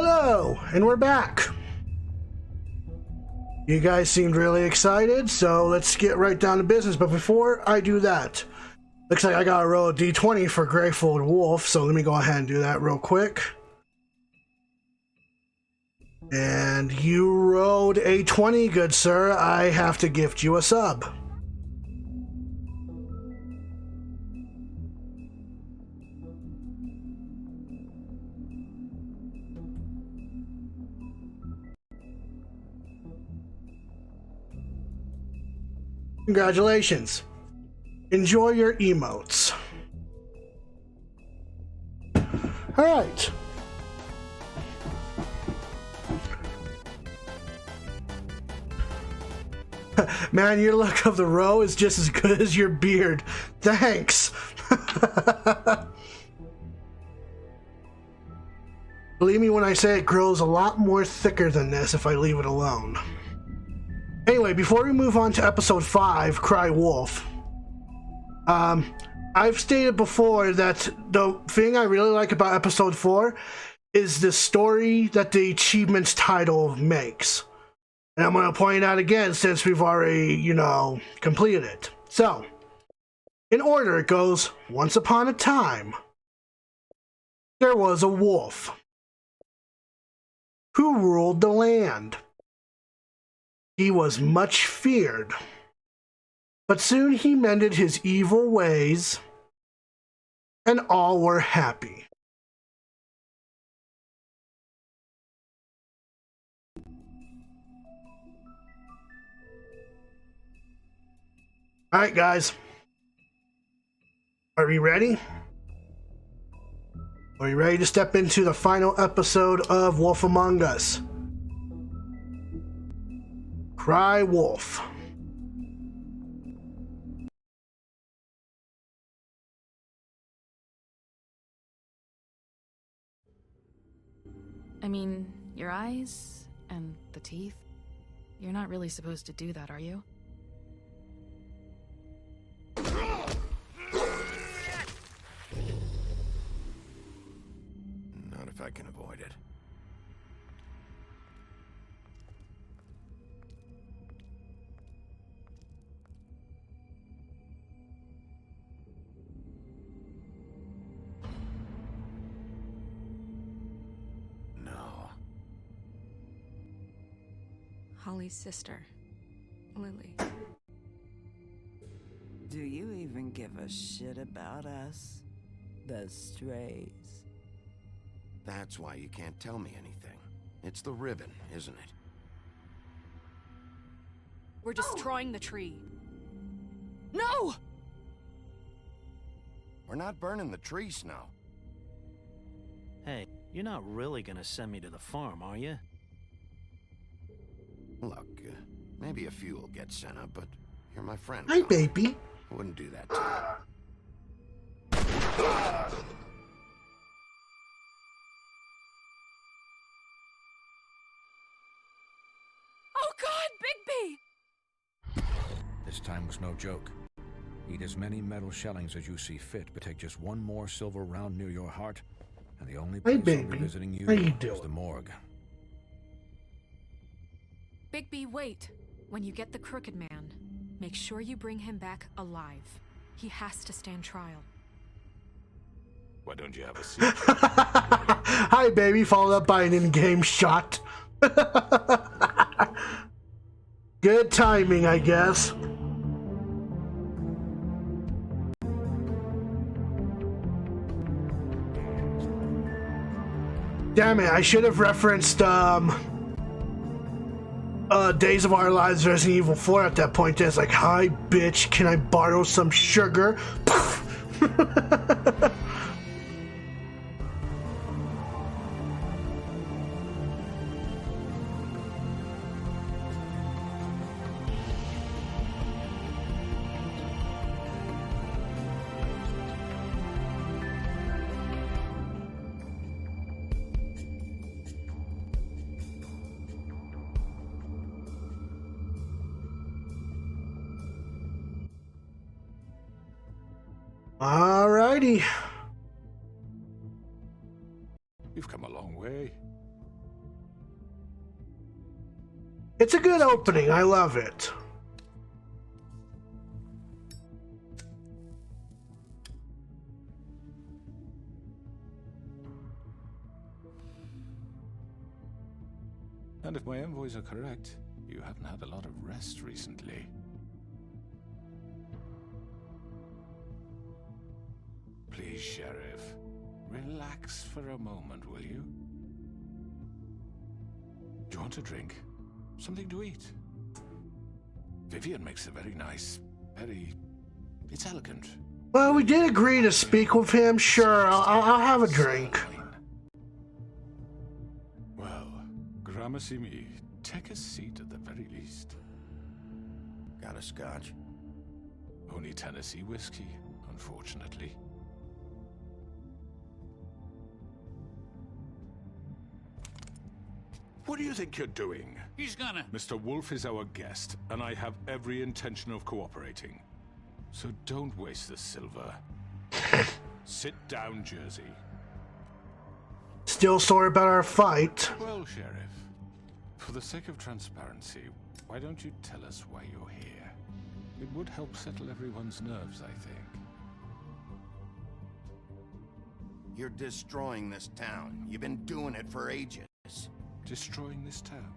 Hello, and we're back. You guys seemed really excited, so let's get right down to business. But before I do that, looks like I gotta roll a d20 for Greyfold Wolf, so let me go ahead and do that real quick. And you rolled a 20, good sir. I have to gift you a sub. Congratulations. Enjoy your emotes. Alright. Man, your look of the row is just as good as your beard. Thanks. Believe me when I say it grows a lot more thicker than this if I leave it alone. Anyway, before we move on to episode 5, Cry Wolf, I've stated before that the thing I really like about episode 4 is the story that the achievements title makes. And I'm going to point it out again since we've already, completed it. So, in order it goes, once upon a time, there was a wolf who ruled the land. He was much feared, but soon he mended his evil ways, and all were happy. Alright guys, are we ready? Are you ready to step into the final episode of Wolf Among Us? Cry Wolf. I mean, your eyes and the teeth. You're not really supposed to do that, are you? Not if I can avoid it. Holly's sister, Lily. Do you even give a shit about us? The strays. That's why you can't tell me anything. It's the ribbon, isn't it? We're destroying the tree. No! We're not burning the tree, Snow. Hey, you're not really gonna send me to the farm, are you? Look, maybe a few will get sent up, but you're my friend. Hi, Tom. baby. I wouldn't do that to you. Oh God, Bigby! This time was no joke. Eat as many metal shellings as you see fit, but take just one more silver round near your heart, and the only place I'll be visiting you is the morgue. Bigby, wait. When you get the Crooked Man, make sure you bring him back alive. He has to stand trial. Why don't you have a seat? Hi, baby, followed up by an in-game shot. Good timing, I guess. Damn it, I should have referenced, Days of Our Lives Resident Evil 4 at that point. It's like, hi, bitch, can I borrow some sugar? Alrighty. You've come a long way. It's a good opening. I love it. And if my envoys are correct, you haven't had a lot of rest recently. Please, Sheriff, relax for a moment, will you? Do you want a drink? Something to eat? Vivian makes a very nice, it's elegant. Well, we did agree to speak with him. Sure, I'll have a drink. Well, gramercy me, take a seat at the very least. Got a scotch? Only Tennessee whiskey, unfortunately. What do you think you're doing? He's gonna... Mr. Wolf is our guest, and I have every intention of cooperating. So don't waste the silver. Sit down, Jersey. Still sorry about our fight. Well, Sheriff, for the sake of transparency, why don't you tell us why you're here? It would help settle everyone's nerves, I think. You're destroying this town. You've been doing it for ages. Destroying this town?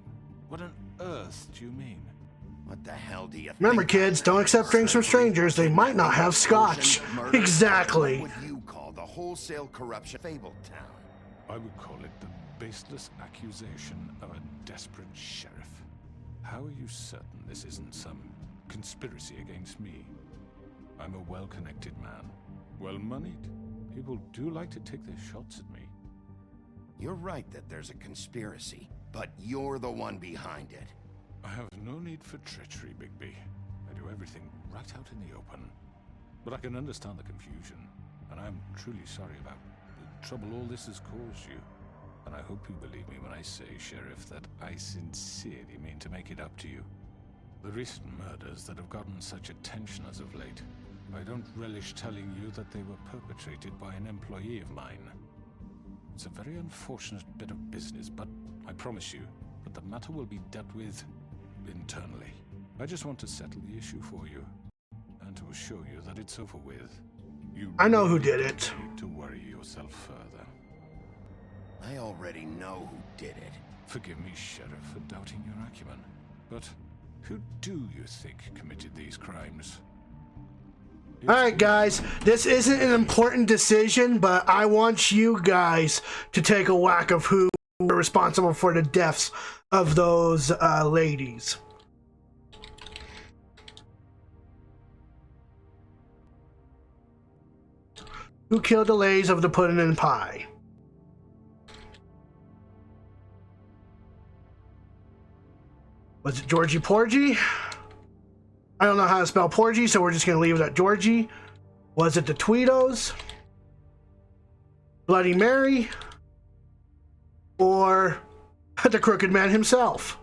What on earth do you mean? What the hell do you think? Remember, kids, don't accept drinks from strangers. They might not have scotch. Exactly. What would you call the wholesale corruption fabled town? I would call it the baseless accusation of a desperate sheriff. How are you certain this isn't some conspiracy against me? I'm a well-connected man, well-moneyed. People do like to take their shots at me. You're right that there's a conspiracy, but you're the one behind it. I have no need for treachery, Bigby. I do everything right out in the open. But I can understand the confusion, and I'm truly sorry about the trouble all this has caused you. And I hope you believe me when I say, Sheriff, that I sincerely mean to make it up to you. The recent murders that have gotten such attention as of late, I don't relish telling you that they were perpetrated by an employee of mine. It's a very unfortunate bit of business, but I promise you that the matter will be dealt with internally. I just want to settle the issue for you, and to assure you that it's over with. You I know who did it. don't need to worry yourself further. I already know who did it. Forgive me, Sheriff, for doubting your acumen, but who do you think committed these crimes? Alright guys, this isn't an important decision, but I want you guys to take a whack of who were responsible for the deaths of those ladies. Who killed the ladies of the pudding and pie? Was it Georgie Porgy? I don't know how to spell Porgy, so we're just going to leave it at Georgie. Was it the Tweedos? Bloody Mary? Or the Crooked Man himself?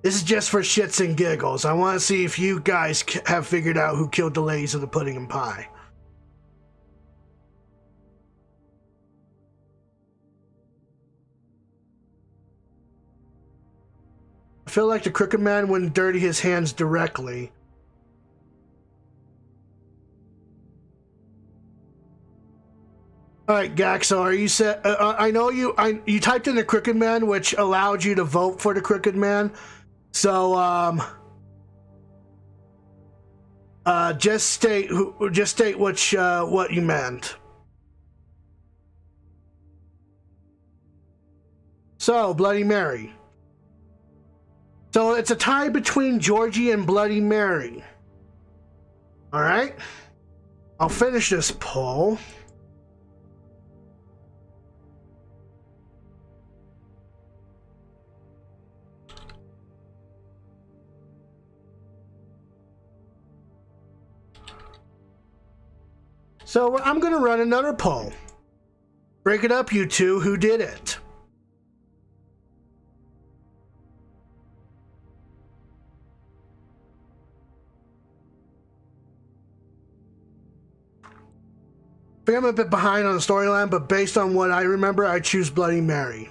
This is just for shits and giggles. I want to see if you guys have figured out who killed the ladies of the pudding and pie. I feel like the Crooked Man wouldn't dirty his hands directly. All right, Gaxo, are you set? I know you typed in the Crooked Man, which allowed you to vote for the Crooked Man. So, just state what you meant. So, Bloody Mary. So it's a tie between Georgie and Bloody Mary. All right, I'll finish this poll. So I'm going to run another poll. Break it up, you two. Who did it? think I'm a bit behind on the storyline, but based on what I remember, I choose Bloody Mary.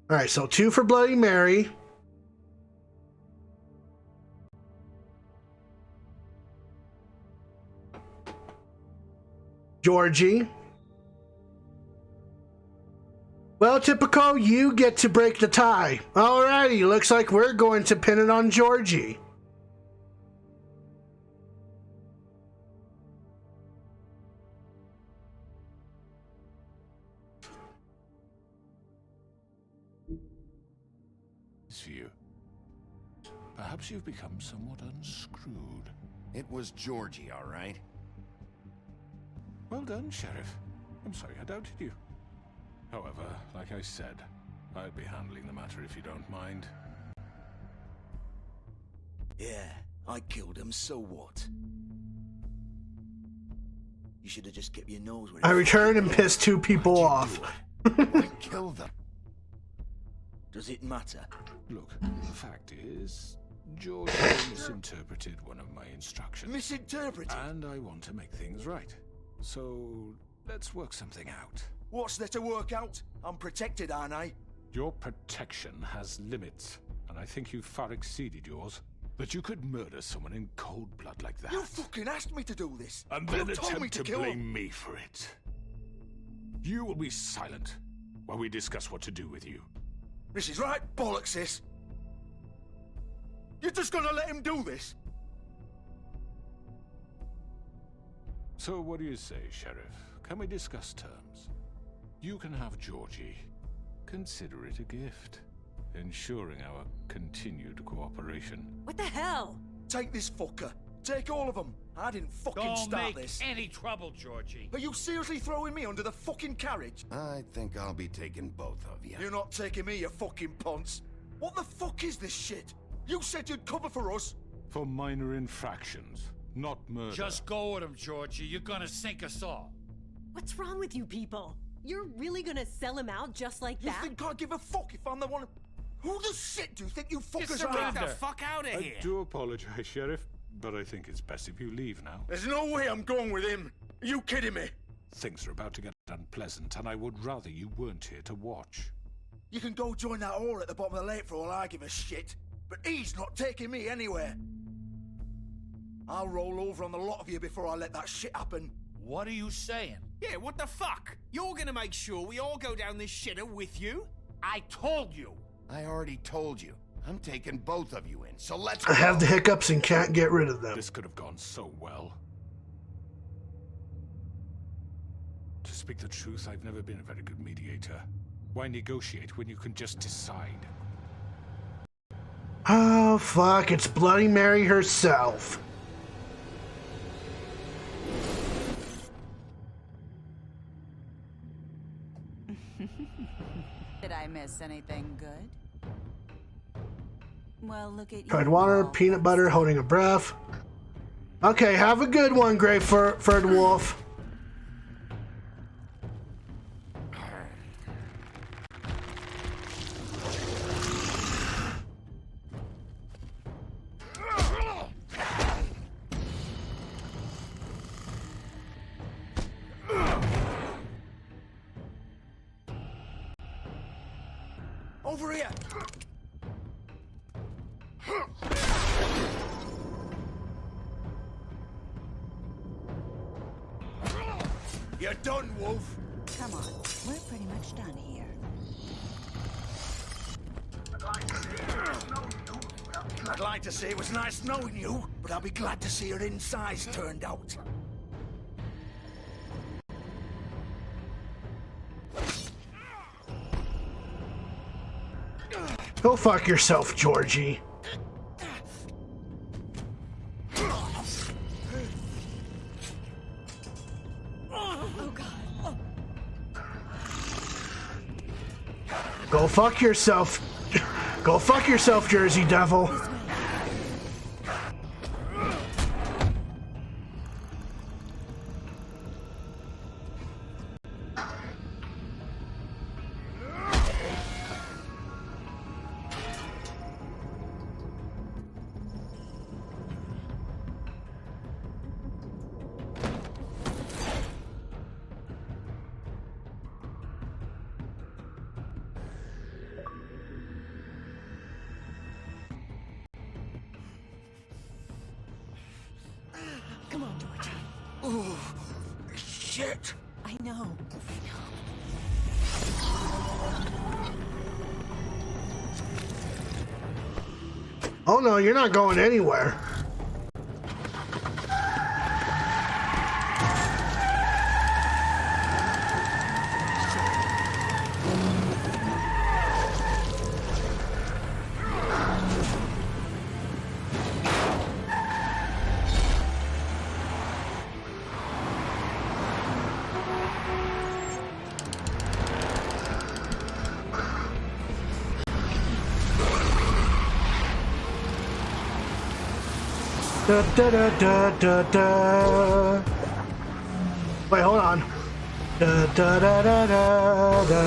All right, so 2 for Bloody Mary. Georgie. Well, Typical, you get to break the tie. Alrighty, looks like we're going to pin it on Georgie. For you. Perhaps you've become somewhat unscrewed. It was Georgie, all right? Well done, Sheriff. I'm sorry I doubted you. However, like I said, I'll be handling the matter if you don't mind. Yeah, I killed him, so what? You should have just kept your nose where I returned and pissed 2 people off. I killed them. Does it matter? Look, the fact is, George misinterpreted one of my instructions. Misinterpreted? And I want to make things right. So, let's work something out. What's there to work out? I'm protected, aren't I? Your protection has limits, and I think you've far exceeded yours. That you could murder someone in cold blood like that. You fucking asked me to do this. And You then told me attempt to kill blame him. me for it. You will be silent while we discuss what to do with you. This is right bollocks, this. You're just gonna let him do this? So what do you say, Sheriff? Can we discuss terms? You can have Georgie. Consider it a gift, ensuring our continued cooperation. What the hell? Take this fucker. Take all of them. I didn't fucking Don't start make this. any trouble, Georgie. Are you seriously throwing me under the fucking carriage? I think I'll be taking both of you. You're not taking me, you fucking ponce. What the fuck is this shit? You said you'd cover for us. For minor infractions, not murder. Just go with him, Georgie. You're gonna sink us all. What's wrong with you people? You're really gonna sell him out just like You that? think I give a fuck if I'm the one? Who the shit do you think you fuckers surrender. are? Get the fuck out of here. I do apologize, Sheriff, but I think it's best if you leave now. There's no way I'm going with him. Are you kidding me? Things are about to get unpleasant, and I would rather you weren't here to watch. You can go join that whore at the bottom of the lake for all I give a shit. But he's not taking me anywhere. I'll roll over on the lot of you before I let that shit happen. What are you saying? Yeah, what the fuck? You're gonna make sure we all go down this shitter with you? I told you. I already told you. I'm taking both of you in, so let's I have the hiccups and can't get rid of them. This could have gone so well. To speak the truth, I've never been a very good mediator. Why negotiate when you can just decide? Oh, fuck, it's Bloody Mary herself. Did I miss anything good? Well, look at Tried you. water, peanut butter, holding a breath. Okay, have a good one, Greyford Wolf. Over here! You're done, Wolf. Come on, we're pretty much done here. I'd like to say it was nice knowing you, but I'll be glad to see your insides turned out. Go fuck yourself, Georgie. Oh god. Go fuck yourself. Go fuck yourself, Jersey Devil. Shit! I know. Oh no, you're not going anywhere. Da, da, da, da, da, da. Wait, hold on. Da, da, da, da, da, da.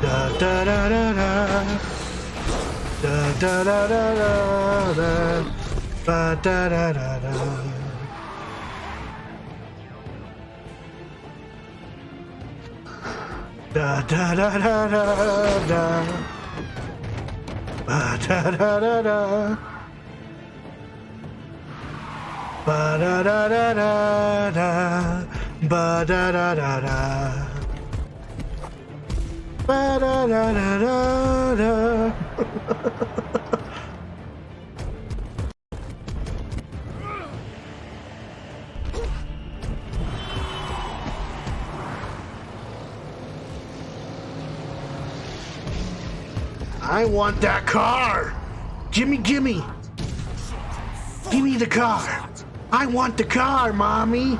Da, da, da, da, da. Da, da, da, da, da, da. Ba, da, da, da, da. Da, da, da, da, da, da. Ba, da, da, da, da. Ba da da da da da, ba da da da da, ba da da da da da. I want that car! Gimme, gimme! Give me the car! I want the car, Mommy!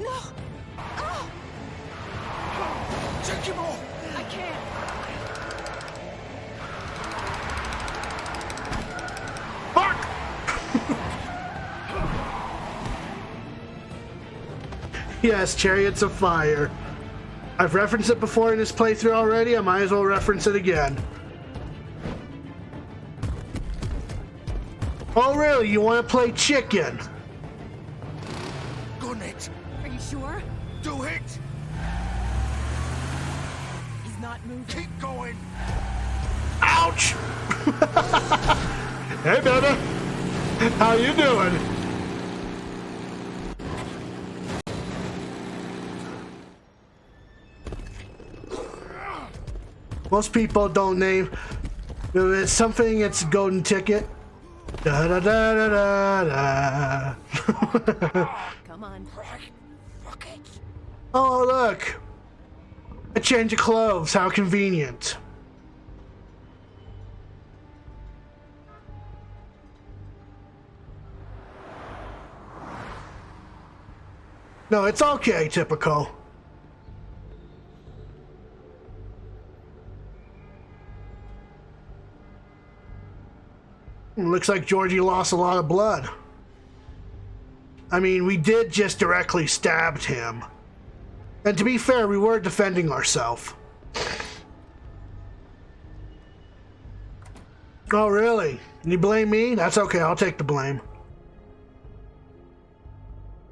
No! Oh! Take him off! I can't! Fuck! Yes, Chariots of Fire. I've referenced it before in this playthrough already, I might as well reference it again. Oh really, you want to play chicken? Gun it! Are you sure? Do it! He's not moving. Keep going! Ouch! Hey baby! How you doing? Most people don't name if it's something. It's golden ticket. Da da da da da da. Come on. Fuck it. Oh look, a change of clothes. How convenient. No, it's okay, typical. Looks like Georgie lost a lot of blood. I mean, we did just directly stabbed him. And to be fair, we were defending ourselves. Oh, really? You blame me? That's okay, I'll take the blame.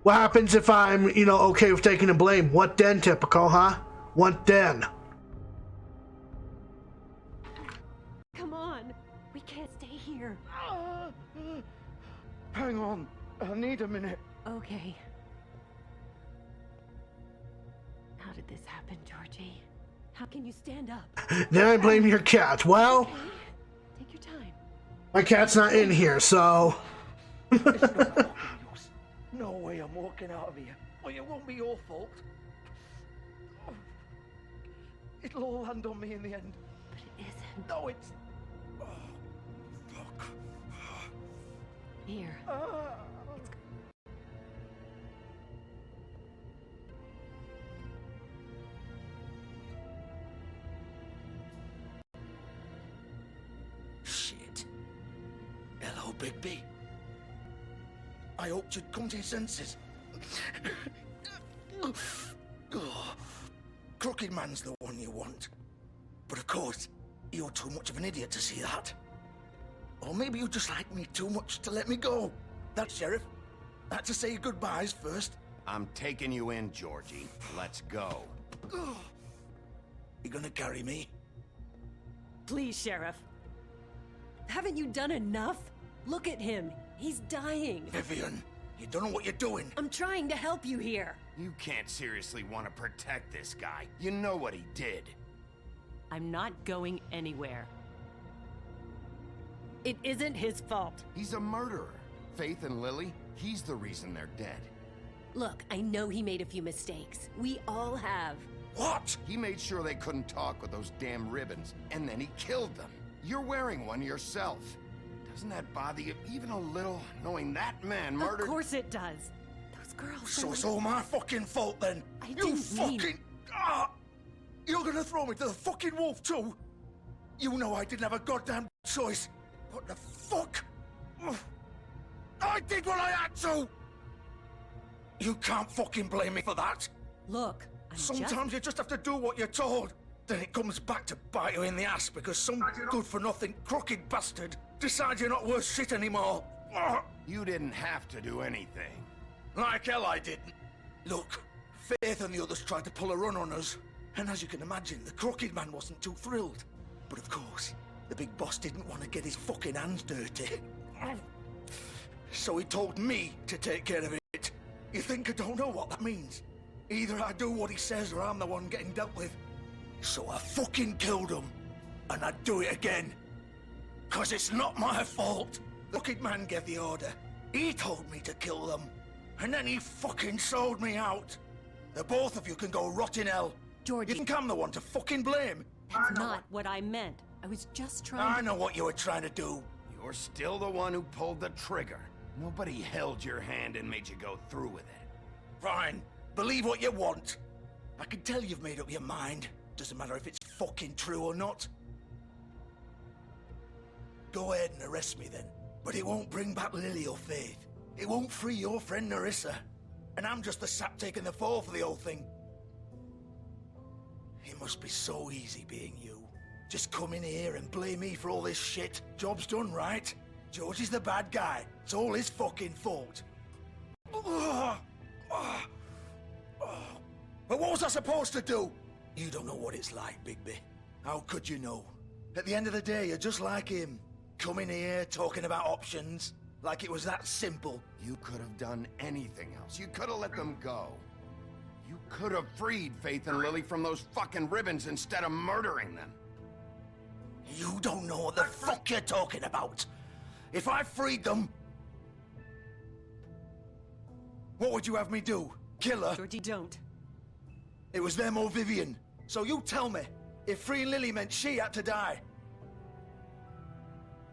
What happens if I'm, okay with taking the blame? What then, typical, huh? What then? Come on. We can't stay here. Hang on. I need a minute. Okay. How did this happen, Georgie? How can you stand up? Then I blame your cat. Well, Okay. Take your time. my cat's not in here, so... It's not fucking yours. No way I'm walking out of here. Well, it won't be your fault. It'll all land on me in the end. But it isn't. No, it's... Fuck. Here. Shit. Hello, Bigby. I hoped you'd come to your senses. Oh, Crooked Man's the one you want. But of course, you're too much of an idiot to see that. Or maybe you just like me too much to let me go. That, Sheriff. I had to say your goodbyes first. I'm taking you in, Georgie. Let's go. You gonna carry me? please, Sheriff. Haven't you done enough? Look at him. He's dying. Vivian, you don't know what you're doing. I'm trying to help you here. You can't seriously want to protect this guy. You know what he did. I'm not going anywhere. It isn't his fault. He's a murderer. Faith and Lily, he's the reason they're dead. Look, I know he made a few mistakes. We all have. What? He made sure they couldn't talk with those damn ribbons, and then he killed them. You're wearing one yourself. Doesn't that bother you even a little, knowing that man murdered— Of course it does. Those girls— So it's all my fucking fault then? I didn't mean— You're gonna throw me to the fucking wolf too? You know I didn't have a goddamn choice. What the fuck? I did what I had to! You can't fucking blame me for that. Look, Sometimes you just have to do what you're told. Then it comes back to bite you in the ass because some good-for-nothing crooked bastard decides you're not worth shit anymore. You didn't have to do anything. Like hell I didn't. Look, Faith and the others tried to pull a run on us. And as you can imagine, the crooked man wasn't too thrilled. But of course, the big boss didn't want to get his fucking hands dirty. So he told me to take care of it. You think I don't know what that means? Either I do what he says or I'm the one getting dealt with. So I fucking killed him. And I'd do it again. 'Cause it's not my fault. The crooked man gave the order. He told me to kill them. And then he fucking sold me out. The both of you can go rot in hell. Georgie, you think I'm the one to fucking blame? That's not what I meant. I was just trying I know what you were trying to do. You're still the one who pulled the trigger. Nobody held your hand and made you go through with it. Fine. Believe what you want. I can tell you've made up your mind. Doesn't matter if it's fucking true or not. Go ahead and arrest me then. But it won't bring back Lily or Faith. It won't free your friend Narissa. And I'm just the sap taking the fall for the whole thing. It must be so easy being you. Just come in here and blame me for all this shit. Job's done, right? George is the bad guy. It's all his fucking fault. But what was I supposed to do? You don't know what it's like, Bigby. How could you know? At the end of the day, you're just like him. Coming here, talking about options. Like it was that simple. You could have done anything else. You could have let them go. You could have freed Faith and Lily from those fucking ribbons instead of murdering them. You don't know what the fuck you're talking about. If I freed them... What would you have me do? Kill her? Georgie, don't. It was them or Vivian. So you tell me, if freeing Lily meant she had to die.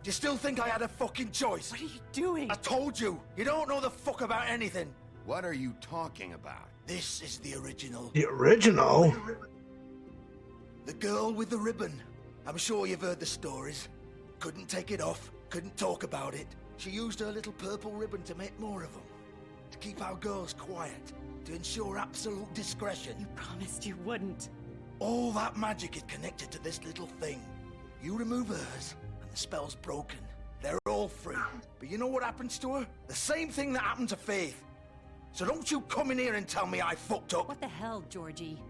Do you still think I had a fucking choice? What are you doing? I told you, you don't know the fuck about anything. What are you talking about? This is the original. The original? The girl with the ribbon. I'm sure you've heard the stories. Couldn't take it off, couldn't talk about it. She used her little purple ribbon to make more of them. To keep our girls quiet. To ensure absolute discretion. You promised you wouldn't. All that magic is connected to this little thing. You remove hers, and the spell's broken. They're all free. But you know what happens to her? The same thing that happened to Faith. So don't you come in here and tell me I fucked up. What the hell, Georgie?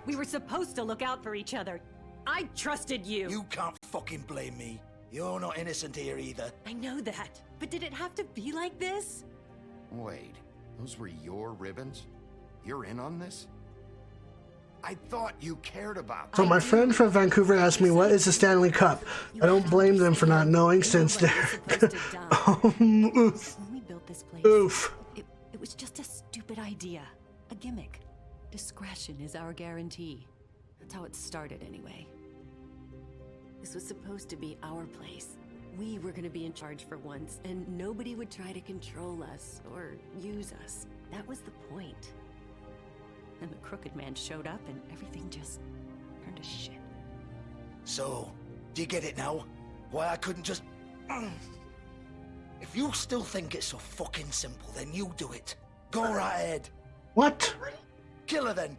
We were supposed to look out for each other. I trusted you. You can't fucking blame me. You're not innocent here either. I know that. But did it have to be like this? Wait, those were your ribbons? You're in on this? I thought you cared about So my friend from Vancouver asked me, what is the Stanley Cup? I don't blame them for not knowing since they're... Oof. When we built this place, Oof. it was just a stupid idea. A gimmick. Discretion is our guarantee. That's how it started anyway. This was supposed to be our place. We were gonna be in charge for once, and nobody would try to control us or use us. That was the point. Then the crooked man showed up and everything just turned to shit. So, do you get it now? Why I couldn't just... If you still think it's so fucking simple, then you do it. Go right ahead. What? Kill her then.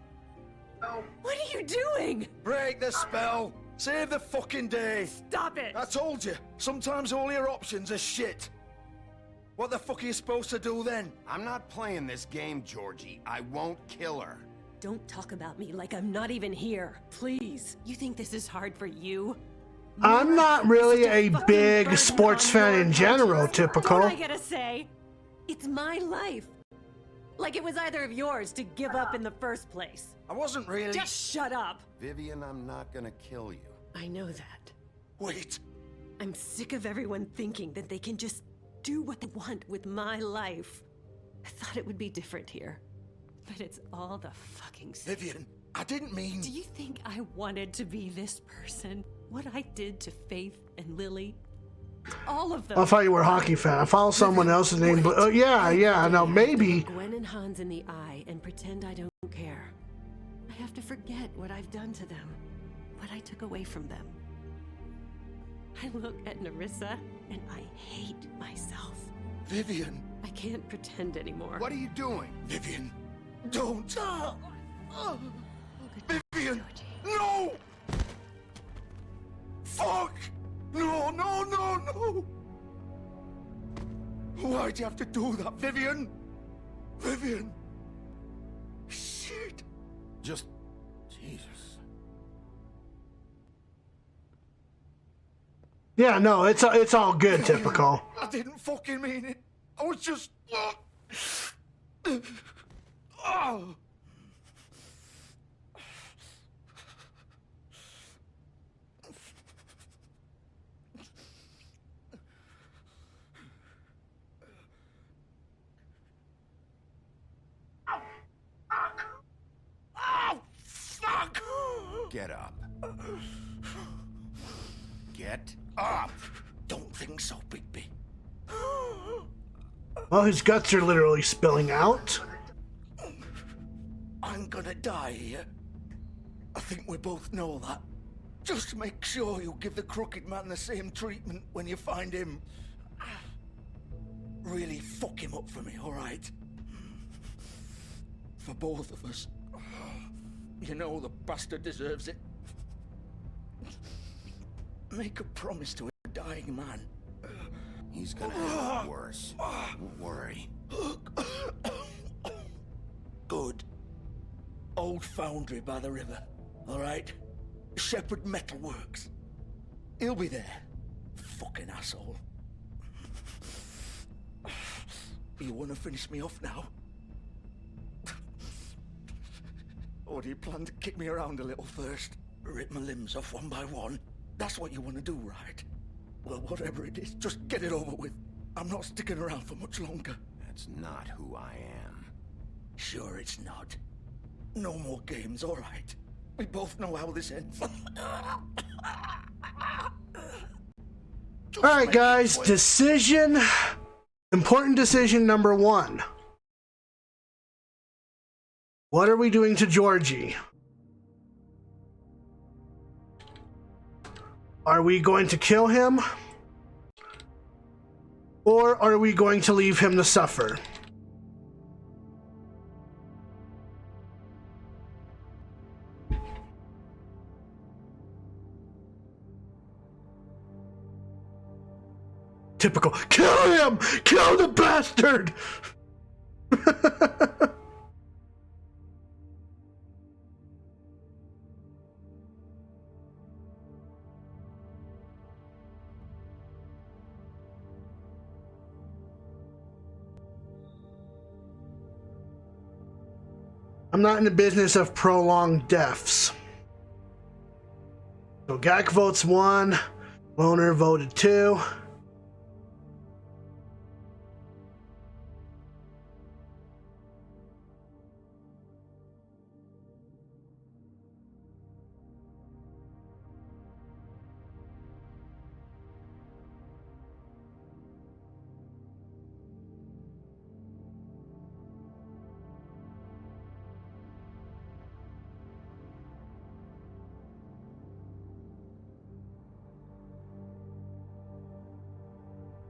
What are you doing? Break the spell. Save the fucking day. Stop it! I told you, sometimes all your options are shit. What the fuck are you supposed to do then? I'm not playing this game, Georgie. I won't kill her. Don't talk about me like I'm not even here. Please. You think this is hard for you? I'm not really a big sports fan in general, typical. What I gotta say? It's my life. Like it was either of yours to give up in the first place. I wasn't really... Just shut up. Vivian, I'm not gonna kill you. I know that. Wait. I'm sick of everyone thinking that they can just do what they want with my life. I thought it would be different here. But it's all the fucking same. Vivian, I didn't mean... Do you think I wanted to be this person? What I did to Faith and Lily? All of them. I thought you were a hockey fan. I follow someone else's name, but yeah, now maybe. Gwen and Hans in the eye and pretend I don't care. I have to forget what I've done to them, what I took away from them. I look at Nerissa and I hate myself. Vivian. I can't pretend anymore. What are you doing? Vivian, don't. Vivian, no! Fuck! No, no, no, no! Why'd you have to do that, Vivian? Vivian! Shit! Just... Jesus. Yeah, no, it's all good, typical. I didn't fucking mean it. I was just... Oh. Fuck! Get up. Get up! Don't think so, Bigby. Well, his guts are literally spilling out. I'm gonna die here. I think we both know that. Just make sure you give the crooked man the same treatment when you find him. Really fuck him up for me, alright? For both of us. You know the bastard deserves it. Make a promise to a dying man. He's gonna have it worse. Don't worry. Good. Old foundry by the river, alright? Shepherd Metal Works. He'll be there. Fucking asshole. You wanna finish me off now? Or do you plan to kick me around a little first? Rip my limbs off one by one? That's what you want to do, right? Well, whatever it is, just get it over with. I'm not sticking around for much longer. That's not who I am. Sure it's not. No more games, all right? We both know how this ends. Alright, guys, decision. Important decision number 1. What are we doing to Georgie? Are we going to kill him? Or are we going to leave him to suffer? Typical. Kill him! Kill the bastard! I'm not in the business of prolonged deaths. So Gak votes 1. Loner voted 2.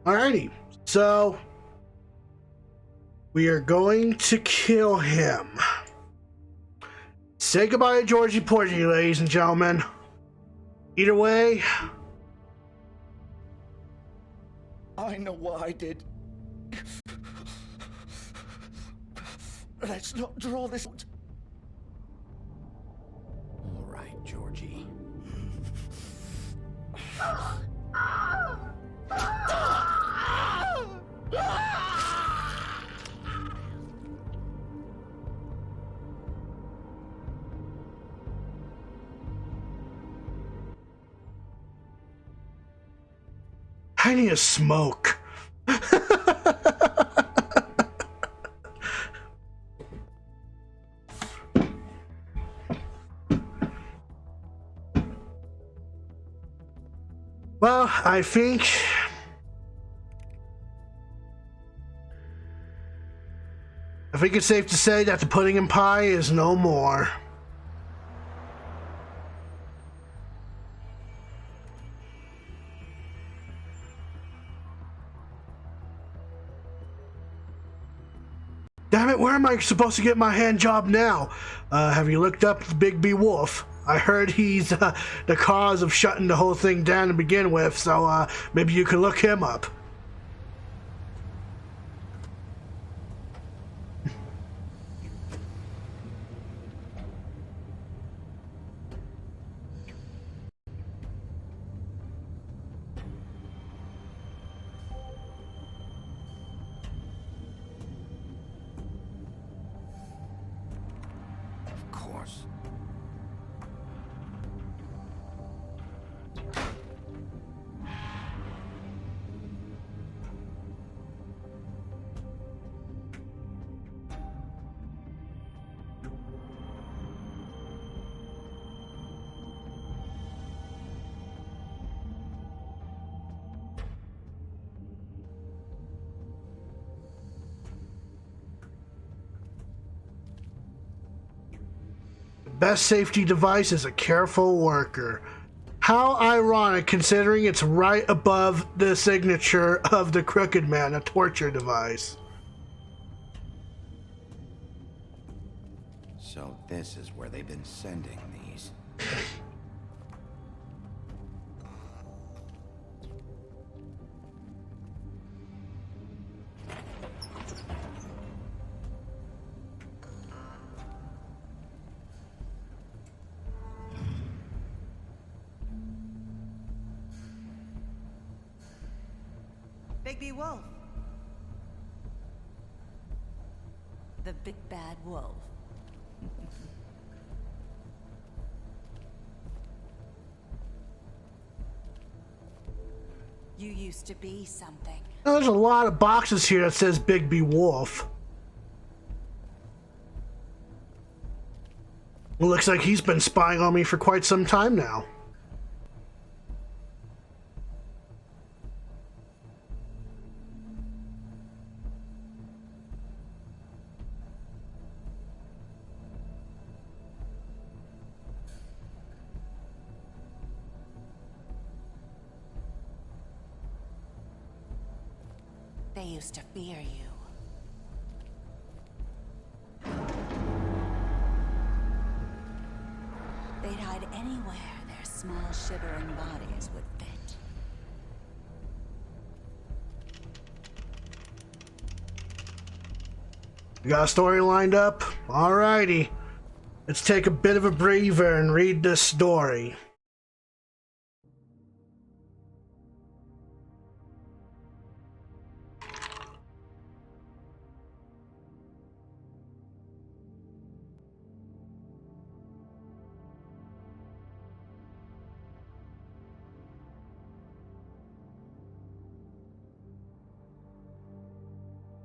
Alrighty, so we are going to kill him. Say goodbye to Georgie Porgy, ladies and gentlemen. Either way, I know what I did. Let's not draw this out. All right, Georgie. I need a smoke. Well, I think it's safe to say that the pudding and pie is no more. Damn it, where am I supposed to get my hand job now? Have you looked up the Bigby Wolf? I heard he's the cause of shutting the whole thing down to begin with, so maybe you can look him up. Of course. Best safety device is a careful worker. How ironic, considering it's right above the signature of the Crooked Man, a torture device. So this is where they've been sending these. Bigby Wolf. The big bad wolf. You used to be something. Now, there's a lot of boxes here that says Bigby Wolf. It looks like he's been spying on me for quite some time now. They used to fear you. They'd hide anywhere their small shivering bodies would fit. You got a story lined up? Alrighty. Let's take a bit of a breather and read this story.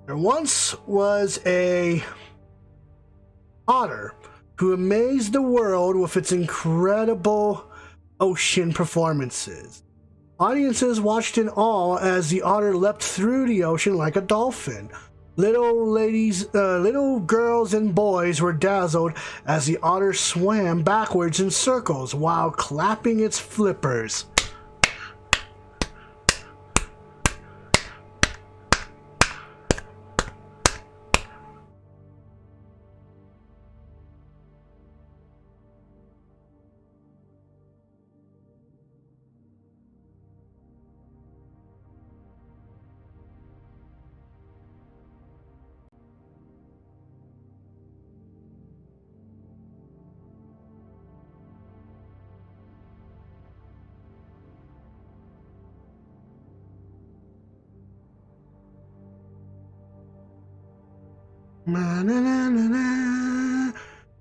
There once was a otter who amazed the world with its incredible ocean performances. Audiences watched in awe as the otter leapt through the ocean like a dolphin. Little girls and boys were dazzled as the otter swam backwards in circles while clapping its flippers. Na na na na na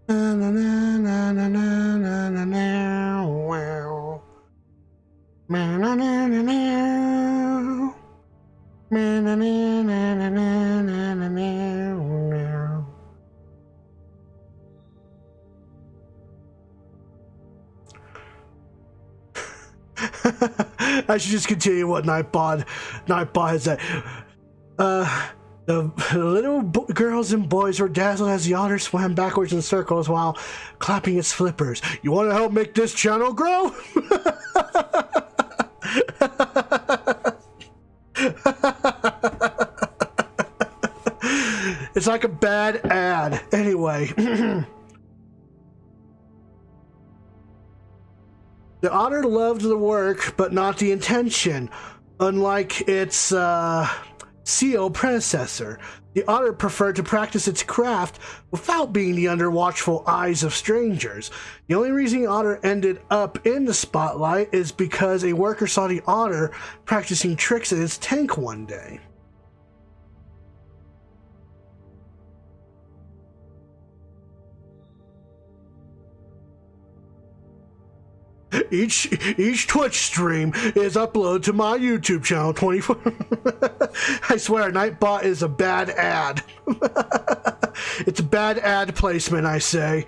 na na na na na na na wow. Na na na na na I should just continue what Nightbot has said. The little girls and boys were dazzled as the otter swam backwards in circles while clapping its flippers. You want to help make this channel grow? It's like a bad ad. Anyway. The otter loved the work, but not the intention. Unlike its seal predecessor, the otter preferred to practice its craft without being under watchful eyes of strangers. The only reason the otter ended up in the spotlight is because a worker saw the otter practicing tricks in its tank one day. Each Twitch stream is uploaded to my YouTube channel 24. I swear, Nightbot is a bad ad. It's a bad ad placement, I say.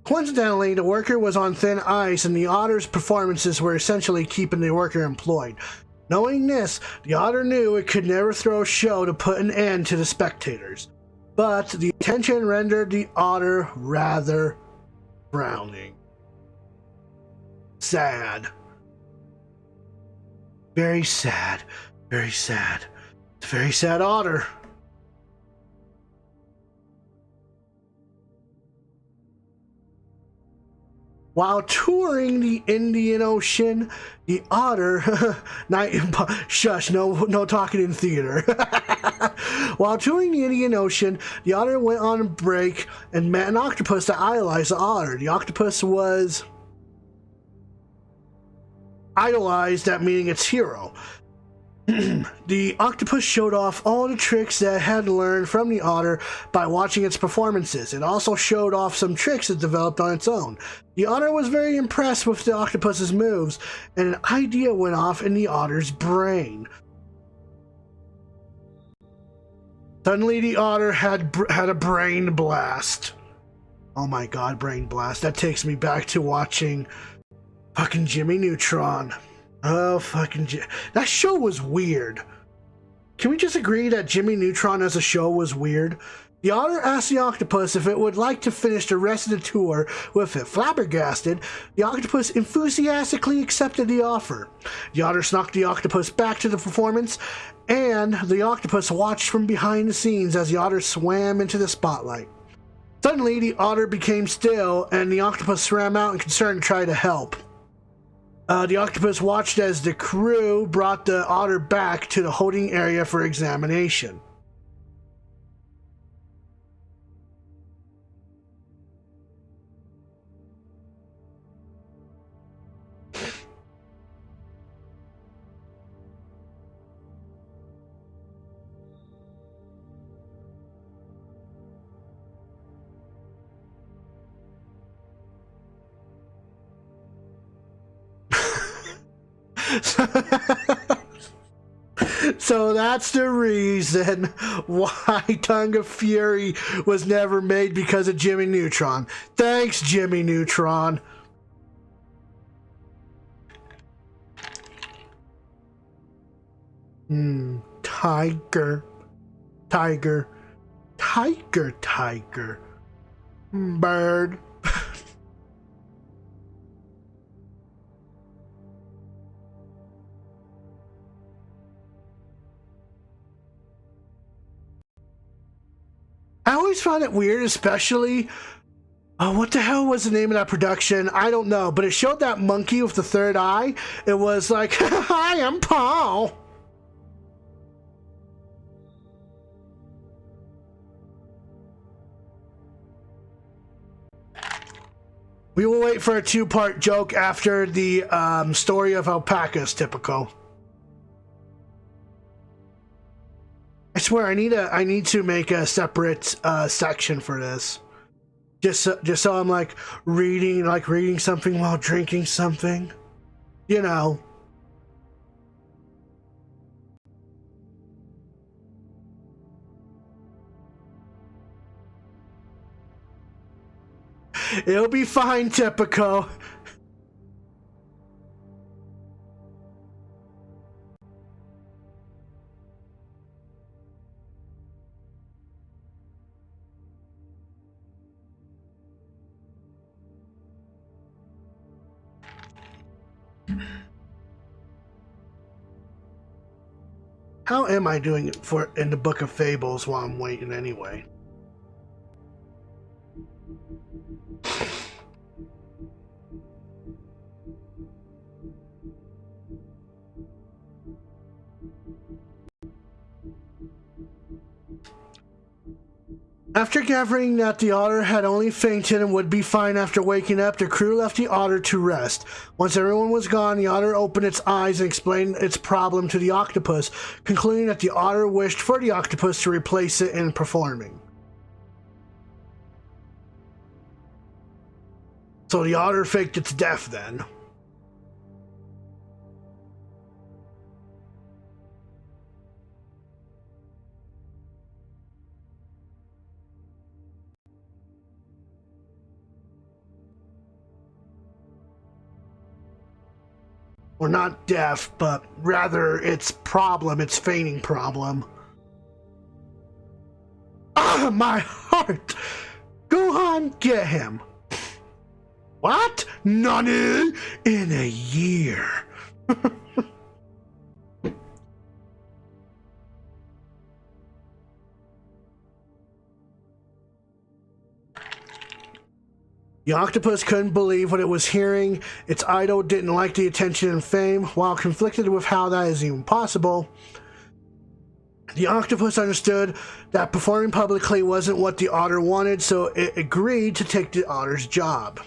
Coincidentally, the worker was on thin ice, and the otter's performances were essentially keeping the worker employed. Knowing this, the otter knew it could never throw a show to put an end to the spectators. But the attention rendered the otter rather frowning. Sad. Very sad. Very sad. It's a very sad otter. While touring the Indian Ocean, the otter, shush, no talking in theater. While touring the Indian Ocean, the otter went on a break and met an octopus that idolized the otter. The octopus was idolized at meeting its hero. The octopus showed off all the tricks that it had learned from the otter by watching its performances. It also showed off some tricks it developed on its own. The otter was very impressed with the octopus's moves, and an idea went off in the otter's brain. Suddenly, the otter had a brain blast. Oh my god, brain blast. That takes me back to watching fucking Jimmy Neutron. Oh, that show was weird. Can we just agree that Jimmy Neutron as a show was weird? The otter asked the octopus if it would like to finish the rest of the tour with it. Flabbergasted, the octopus enthusiastically accepted the offer. The otter snuck the octopus back to the performance, and the octopus watched from behind the scenes as the otter swam into the spotlight. Suddenly, the otter became still, and the octopus swam out in concern to try to help. The octopus watched as the crew brought the otter back to the holding area for examination. So that's the reason why Tongue of Fury was never made, because of Jimmy Neutron. Thanks, Jimmy Neutron. Tiger. Bird. I always find it weird, especially Oh, what the hell was the name of that production? I don't know, but it showed that monkey with the third eye. It was like, hi, I'm Paul. We will wait for a two-part joke after the story of alpacas, typical. I swear, I need to make a separate section for this. Just so I'm like reading something while drinking something, you know. It'll be fine, typical. How am I doing in the Book of Fables while I'm waiting anyway? After gathering that the otter had only fainted and would be fine after waking up, the crew left the otter to rest. Once everyone was gone, the otter opened its eyes and explained its problem to the octopus, concluding that the otter wished for the octopus to replace it in performing. So the otter faked its death then. Or not deaf, but rather its problem, its feigning problem. Ah, my heart! Go on, get him. What? Nani? In a year. The octopus couldn't believe what it was hearing. Its idol didn't like the attention and fame. While conflicted with how that is even possible, the octopus understood that performing publicly wasn't what the otter wanted, so it agreed to take the otter's job.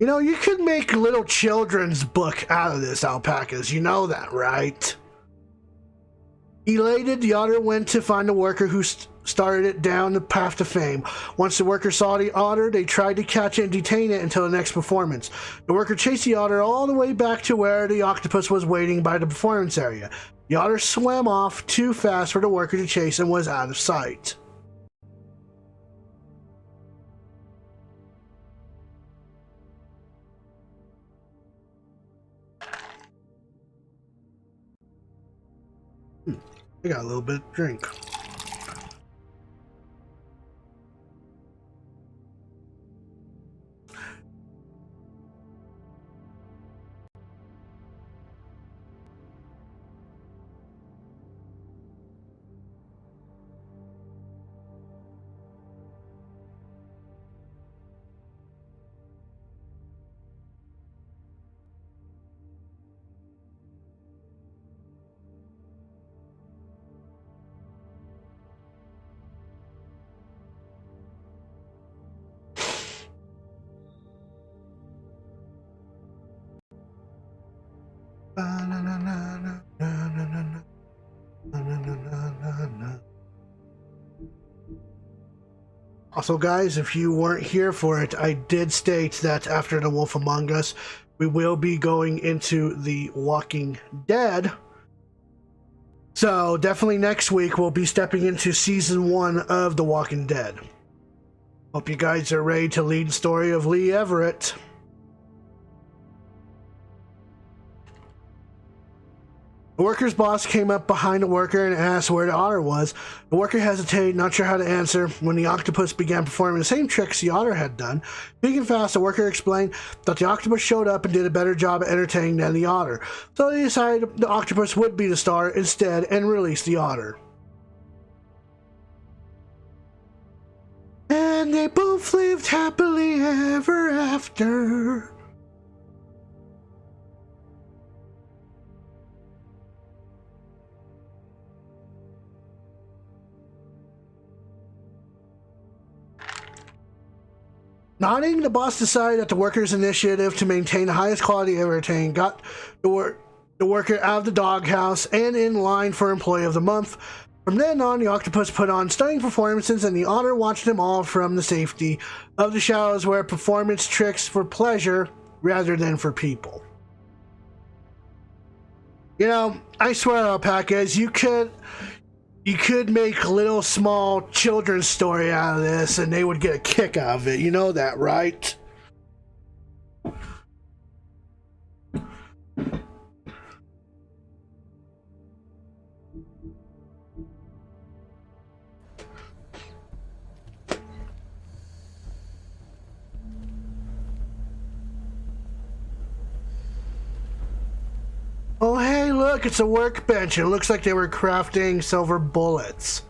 You know, you could make little children's book out of this, alpacas. You know that, right? Elated, the otter went to find the worker who started it down the path to fame. Once the worker saw the otter, they tried to catch it and detain it until the next performance. The worker chased the otter all the way back to where the octopus was waiting by the performance area. The otter swam off too fast for the worker to chase and was out of sight. I got a little bit of drink. Also, guys, if you weren't here for it, I did state that after The Wolf Among Us, we will be going into The Walking Dead. So definitely next week, we'll be stepping into Season 1 of The Walking Dead. Hope you guys are ready to lead the story of Lee Everett. The worker's boss came up behind the worker and asked where the otter was. The worker hesitated, not sure how to answer, when the octopus began performing the same tricks the otter had done. Speaking fast, the worker explained that the octopus showed up and did a better job at entertaining than the otter. So they decided the octopus would be the star instead and released the otter. And they both lived happily ever after. Nodding, the boss decided that the workers' initiative to maintain the highest quality ever attained got the worker out of the doghouse and in line for Employee of the Month. From then on, the octopus put on stunning performances, and the otter watched them all from the safety of the shallows, where performance tricks for pleasure rather than for people. You know, I swear, alpacas, you could make a little small children's story out of this and they would get a kick out of it. You know that, right? Oh, hey, look, it's a workbench. It looks like they were crafting silver bullets.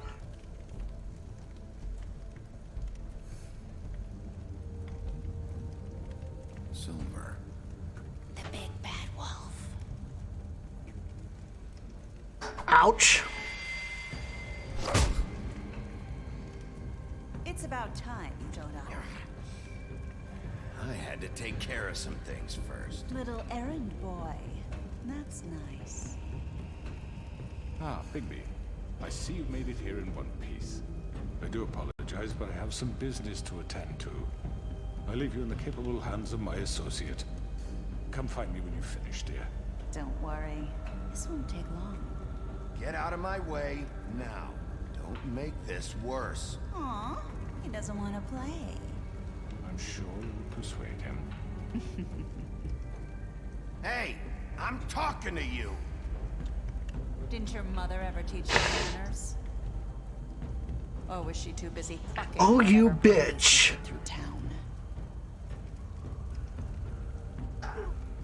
Silver. The big bad wolf. Ouch. It's about time, Dodo. I had to take care of some things first. Little errand boy. That's nice. Ah, Bigby. I see you've made it here in one piece. I do apologize, but I have some business to attend to. I leave you in the capable hands of my associate. Come find me when you've finished, dear. Don't worry. This won't take long. Get out of my way now. Don't make this worse. Aw, he doesn't want to play. I'm sure you'll persuade him. Hey, I'm talking to you. Didn't your mother ever teach you manners? Or was she too busy fucking? Oh, you whatever bitch. through town?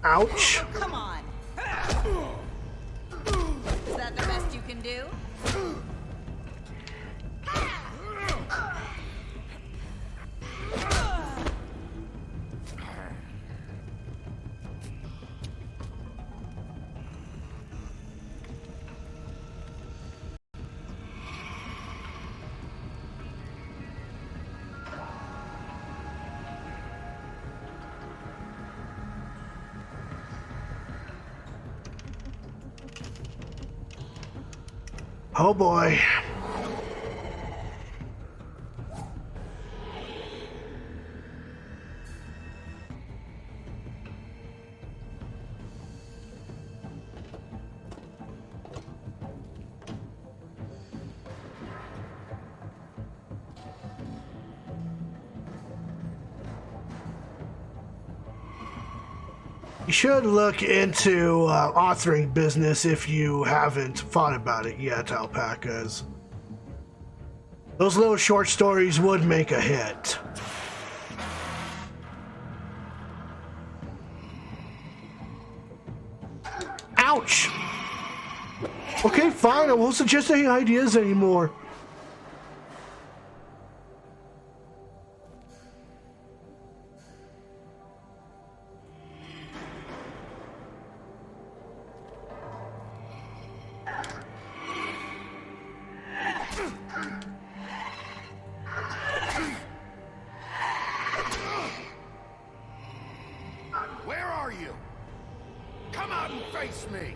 Ouch. Come on. Is that the best you can do? Oh boy. You should look into authoring business if you haven't thought about it yet, alpacas. Those little short stories would make a hit. Ouch! Okay, fine, I won't suggest any ideas anymore. Where are you? Come out and face me.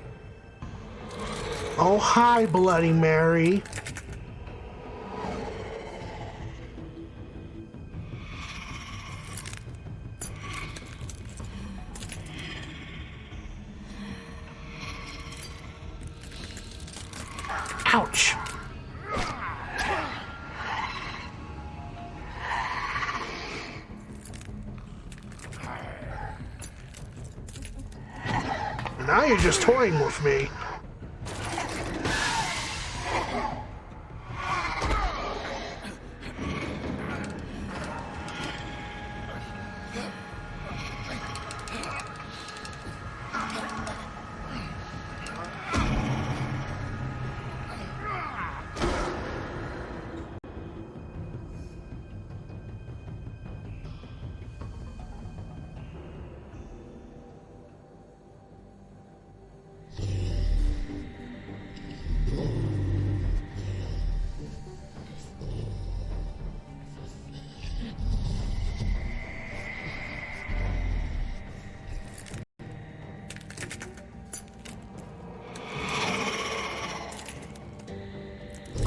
Oh, hi, Bloody Mary. Ouch. Now you're just toying with me.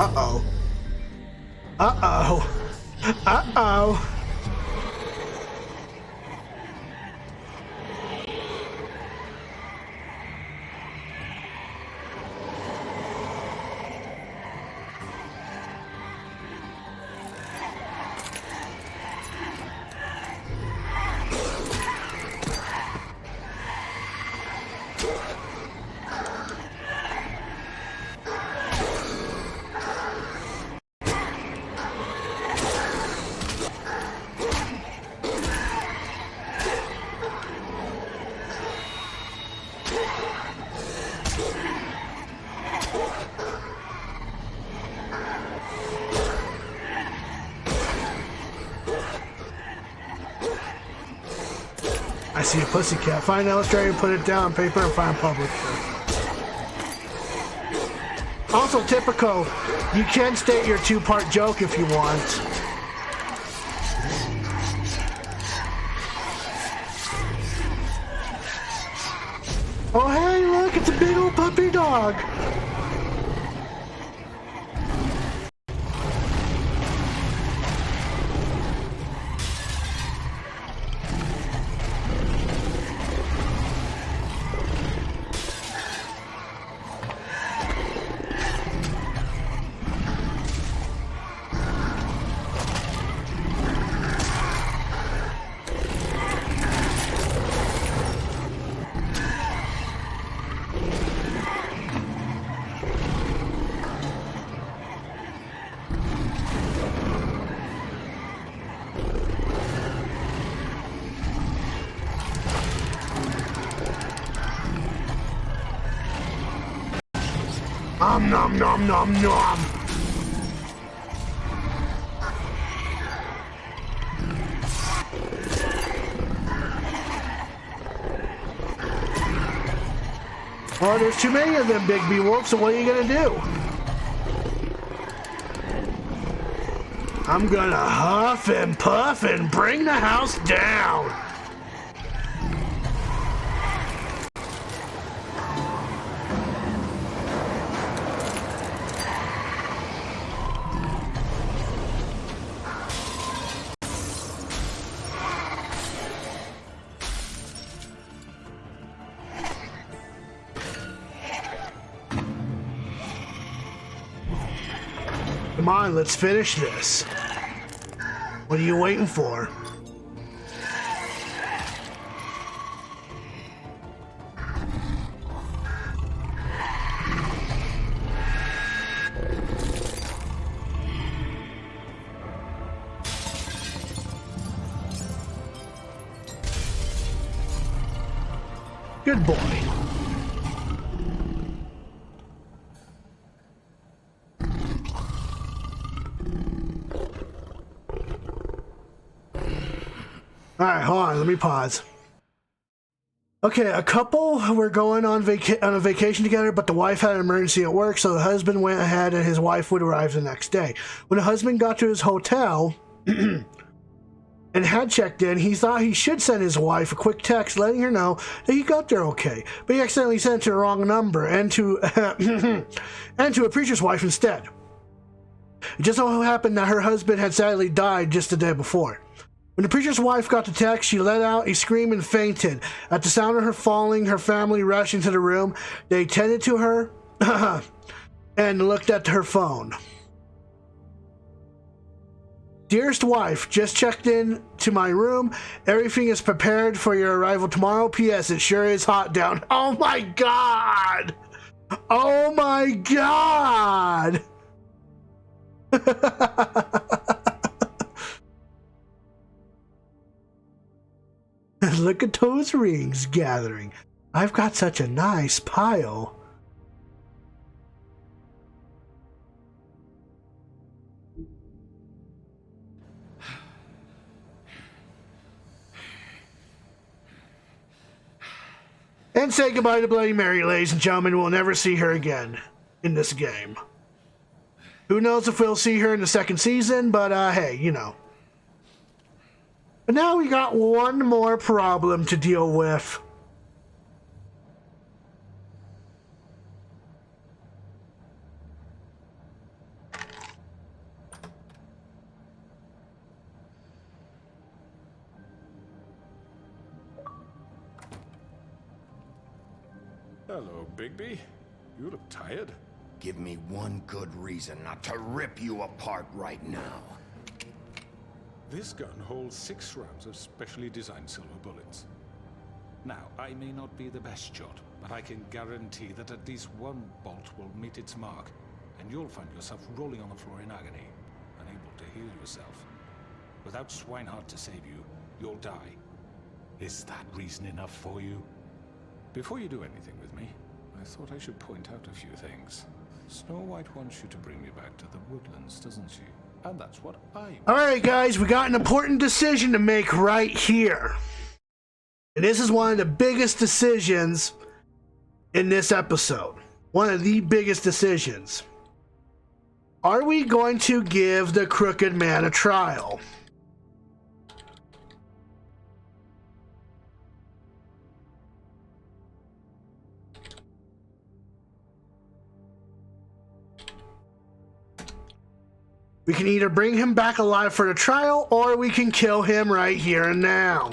Uh-oh. Uh-oh. Uh-oh. I see a pussycat. Find illustrator, put it down on paper, and find publisher. Also, typical, you can state your two-part joke if you want. Oh, hey, look, it's a big old puppy dog. Nom nom nom nom. Oh, there's too many of them, Big B Wolf, so what are you gonna do? I'm gonna huff and puff and bring the house down. Come on, let's finish this. What are you waiting for? Good boy. Alright, hold on, let me pause. Okay, a couple were going on a vacation together, but the wife had an emergency at work, so the husband went ahead and his wife would arrive the next day. When the husband got to his hotel and had checked in, he thought he should send his wife a quick text letting her know that he got there okay, but he accidentally sent it to the wrong number and to and to a preacher's wife instead. It just so happened that her husband had sadly died just the day before. When the preacher's wife got the text, she let out a scream and fainted. At the sound of her falling, her family rushed into the room. They tended to her and looked at her phone. Dearest wife, just checked in to my room. Everything is prepared for your arrival tomorrow. P.S. It sure is hot down. Oh my God! Oh my God! Look at those rings gathering. I've got such a nice pile. And say goodbye to Bloody Mary, ladies and gentlemen. We'll never see her again in this game. Who knows if we'll see her in the second season, but hey, you know. But now we got one more problem to deal with. Hello, Bigby. You look tired. Give me one good reason not to rip you apart right now. This gun holds 6 rounds of specially designed silver bullets. Now, I may not be the best shot, but I can guarantee that at least one bolt will meet its mark, and you'll find yourself rolling on the floor in agony, unable to heal yourself. Without Swinehart to save you, you'll die. Is that reason enough for you? Before you do anything with me, I thought I should point out a few things. Snow White wants you to bring me back to the woodlands, doesn't she? And that's what I want. Alright guys, we got an important decision to make right here. And this is one of the biggest decisions in this episode. One of the biggest decisions. Are we going to give the Crooked Man a trial? We can either bring him back alive for the trial, or we can kill him right here and now.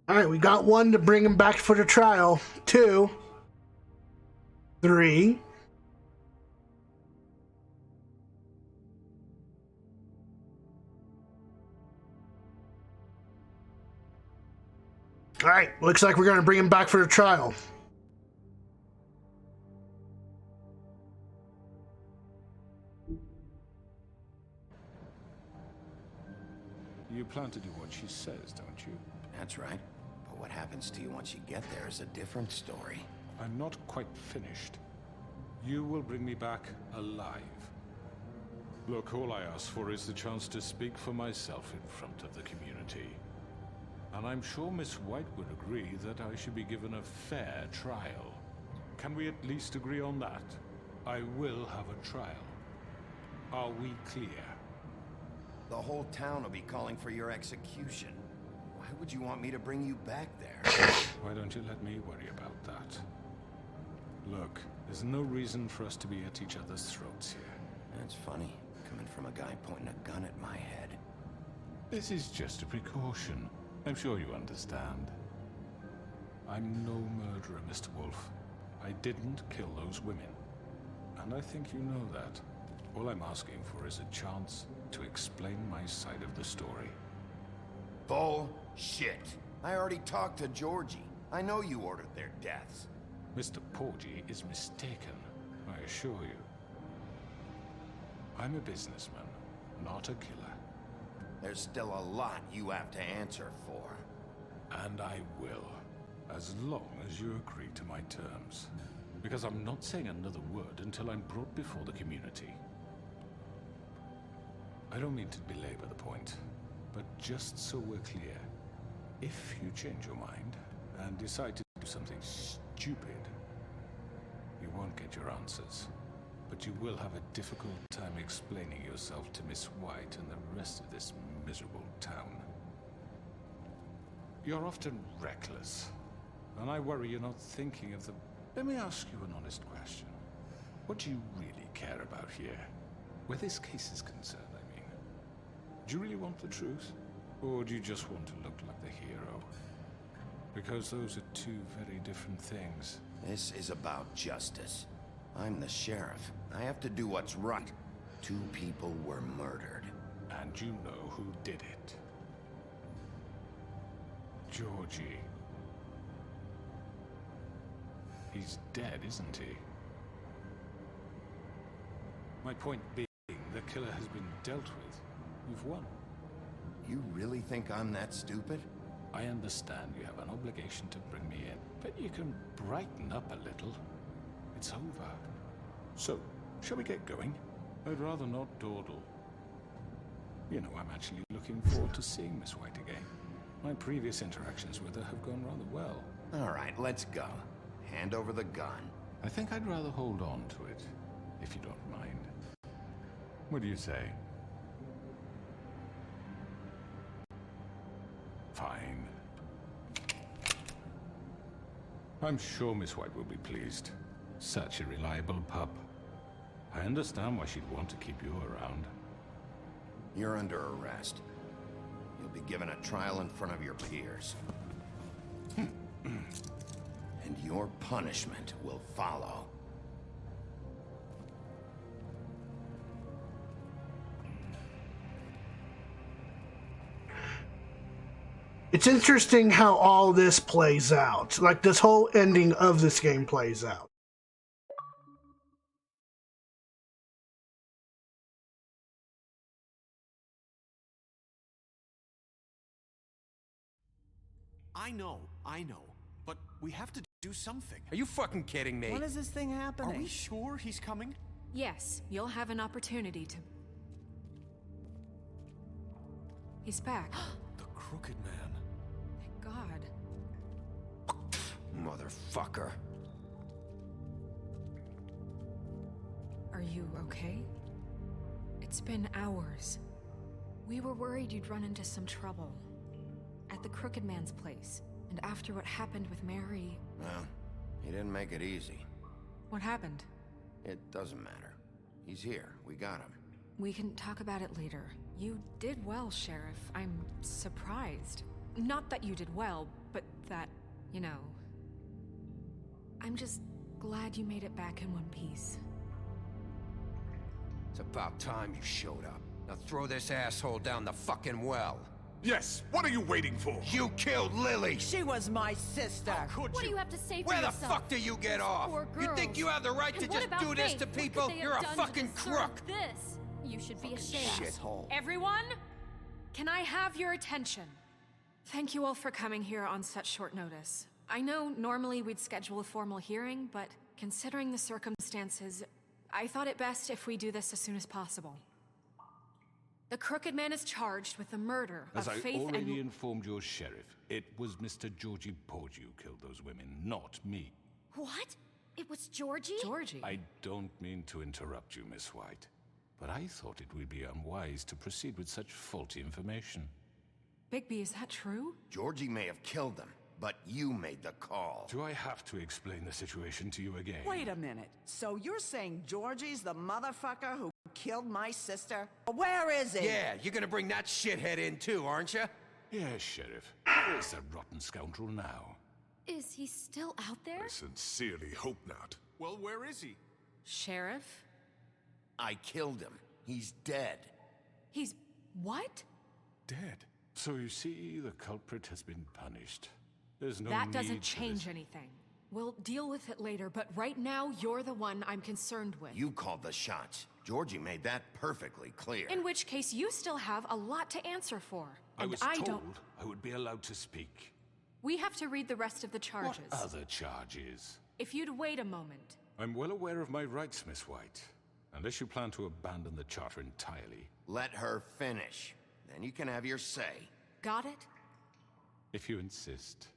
All right, we got 1 to bring him back for the trial. 2, 3. All right, looks like we're going to bring him back for the trial. You plan to do what she says, don't you? That's right. But what happens to you once you get there is a different story. I'm not quite finished. You will bring me back alive. Look, all I ask for is the chance to speak for myself in front of the community. And I'm sure Miss White would agree that I should be given a fair trial. Can we at least agree on that? I will have a trial. Are we clear? The whole town will be calling for your execution. Why would you want me to bring you back there? Why don't you let me worry about that? Look, there's no reason for us to be at each other's throats here. That's funny, coming from a guy pointing a gun at my head. This is just a precaution. I'm sure you understand. I'm no murderer, Mr. Wolf. I didn't kill those women. And I think you know that. All I'm asking for is a chance to explain my side of the story. Bullshit. I already talked to Georgie. I know you ordered their deaths. Mr. Porgy is mistaken, I assure you. I'm a businessman, not a killer. There's still a lot you have to answer for. And I will, as long as you agree to my terms. Because I'm not saying another word until I'm brought before the community. I don't mean to belabor the point, but just so we're clear, if you change your mind and decide to do something stupid, you won't get your answers. But you will have a difficult time explaining yourself to Miss White and the rest of this miserable town. You're often reckless, and I worry you're not thinking of the... Let me ask you an honest question. What do you really care about here? Where this case is concerned, I mean. Do you really want the truth? Or do you just want to look like the hero? Because those are 2 very different things. This is about justice. I'm the sheriff. I have to do what's right. 2 people were murdered. And you know who did it. Georgie. He's dead, isn't he? My point being, the killer has been dealt with. You've won. You really think I'm that stupid? I understand you have an obligation to bring me in, but you can brighten up a little. It's over. So, shall we get going? I'd rather not dawdle. You know, I'm actually looking forward to seeing Miss White again. My previous interactions with her have gone rather well. All right, let's go. hand over the gun. I think I'd rather hold on to it, if you don't mind. What do you say? Fine. I'm sure Miss White will be pleased. Such a reliable pup. I understand why she'd want to keep you around. You're under arrest. You'll be given a trial in front of your peers. And your punishment will follow. It's interesting how all this plays out. Like, this whole ending of this game plays out. I know. But we have to do something. Are you fucking kidding me? When is this thing happening? Are we sure he's coming? Yes, you'll have an opportunity to... He's back. The Crooked Man. Thank God. Motherfucker. Are you okay? It's been hours. We were worried you'd run into some trouble. At the Crooked Man's place. And after what happened with Mary... Well, he didn't make it easy. What happened? It doesn't matter. He's here. We got him. We can talk about it later. You did well, Sheriff. I'm surprised. Not that you did well, but that, you know... I'm just glad you made it back in one piece. It's about time you showed up. Now throw this asshole down the fucking well. Yes, what are you waiting for? You killed Lily! She was my sister. What do you have to say for Where the yourself? fuck do you get off? Poor You think you have the right to And what just about do this Faith? to What could people? they have You're a done to fucking deserve crook! This. You should be ashamed. Shithole. Everyone, can I have your attention? Thank you all for coming here on such short notice. I know normally we'd schedule a formal hearing, but considering the circumstances, I thought it best if we do this as soon as possible. The Crooked Man is charged with the murder As of I Faith already and... informed your sheriff, it was Mr. Georgie Porgy who killed those women, not me. What? It was Georgie? Georgie? I don't mean to interrupt you, Miss White, but I thought it would be unwise to proceed with such faulty information. Bigby, is that true? Georgie may have killed them, but you made the call. Do I have to explain the situation to you again? Wait a minute. So you're saying Georgie's the motherfucker who killed my sister? Where is he? Yeah, you're gonna bring that shithead in too, aren't you? Yes, Sheriff. Where's that rotten scoundrel now? Is he still out there? I sincerely hope not. Well, where is he? Sheriff? I killed him. He's dead. He's... what? Dead. So you see, the culprit has been punished. There's no That need doesn't for change this. anything. We'll deal with it later, but right now, you're the one I'm concerned with. You called the shots. Georgie made that perfectly clear. In which case, you still have a lot to answer for. I was don't... told I would be allowed to speak. We have to read the rest of the charges. What other charges? If you'd wait a moment. I'm well aware of my rights, Miss White. Unless you plan to abandon the charter entirely. Let her finish. Then you can have your say. Got it? If you insist.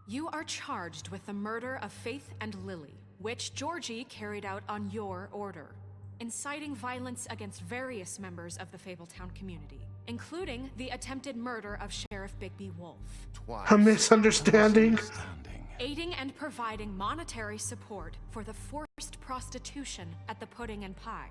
You are charged with the murder of Faith and Lily, which Georgie carried out on your order, inciting violence against various members of the Fabletown community, including the attempted murder of Sheriff Bigby Wolf. Twice. A misunderstanding. Aiding and providing monetary support for the forced prostitution at the Pudding and Pie.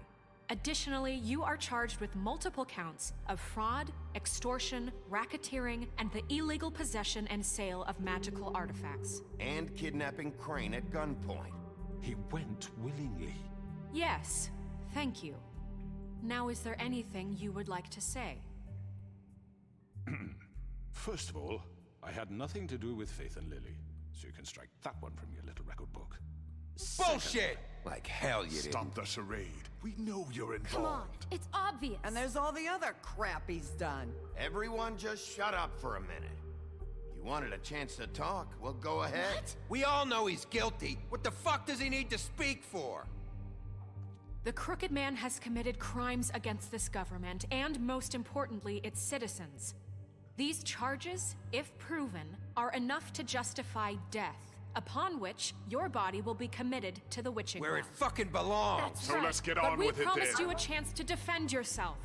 Additionally, you are charged with multiple counts of fraud, extortion, racketeering, and the illegal possession and sale of magical artifacts. And kidnapping Crane at gunpoint. He went willingly. Yes, thank you. Now, is there anything you would like to say? First of all, I had nothing to do with Faith and Lily, so you can strike that one from your little record book. Bullshit! Like hell you didn't. Stop the charade. We know you're involved. Come on, it's obvious. And there's all the other crap he's done. Everyone just shut up for a minute. You wanted a chance to talk, well, go ahead. What? We all know he's guilty. What the fuck does he need to speak for? The Crooked Man has committed crimes against this government and, most importantly, its citizens. These charges, if proven, are enough to justify death, upon which your body will be committed to the witching Where it well. fucking belongs. That's So right. let's get but on we with it promised then. you a chance to defend yourself,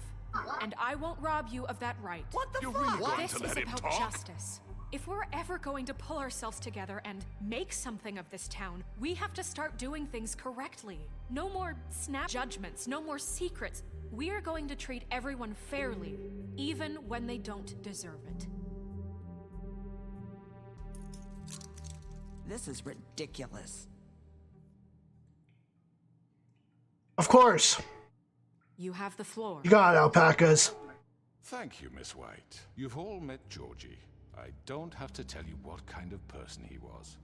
and I won't rob you of that right. What the You're fuck? really going This to is let him about talk? justice. If we're ever going to pull ourselves together and make something of this town, we have to start doing things correctly. No more snap judgments, no more secrets. We are going to treat everyone fairly, even when they don't deserve it. This is ridiculous. Of course. You have the floor. You got it, alpacas. Thank you, Miss White. You've all met Georgie. I don't have to tell you what kind of person he was.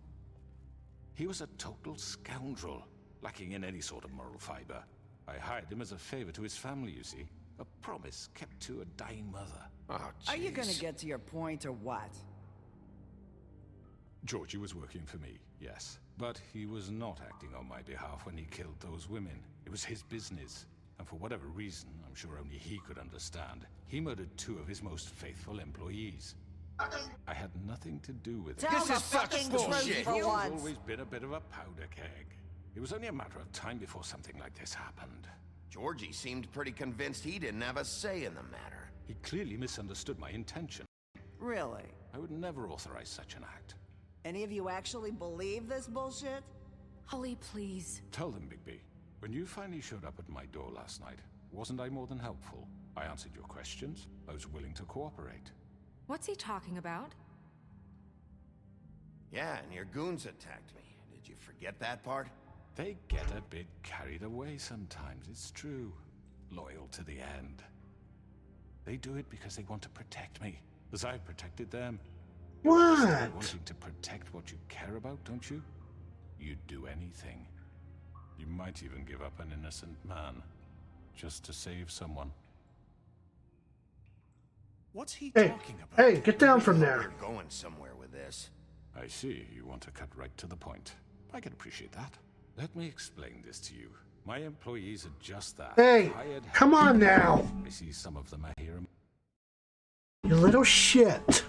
He was a total scoundrel, lacking in any sort of moral fiber. I hired him as a favor to his family, you see. A promise kept to a dying mother. Oh, Are you jeez. gonna get to your point or what? Georgie was working for me, yes. But he was not acting on my behalf when he killed those women. It was his business. And for whatever reason, I'm sure only he could understand, he murdered 2 of his most faithful employees. I had nothing to do with it. Tell the fucking truth for Georgie's once. always been a bit of a powder keg. It was only a matter of time before something like this happened. Georgie seemed pretty convinced he didn't have a say in the matter. He clearly misunderstood my intention. Really? I would never authorize such an act. Any of you actually believe this bullshit? Holly, please. Tell them, Bigby. When you finally showed up at my door last night, wasn't I more than helpful? I answered your questions. I was willing to cooperate. What's he talking about? Yeah, and your goons attacked me. Did you forget that part? They get a bit carried away sometimes, it's true. Loyal to the end. They do it because they want to protect me, as I've protected them. What? Wanting to protect what you care about, don't you? You'd do anything. You might even give up an innocent man, just to save someone. What's he Hey, talking about? hey, get down from there. You're going somewhere with this. I see, you want to cut right to the point. I can appreciate that. Let me explain this to you. My employees are just that. Hey, come on now. I see some of them are here. You little shit.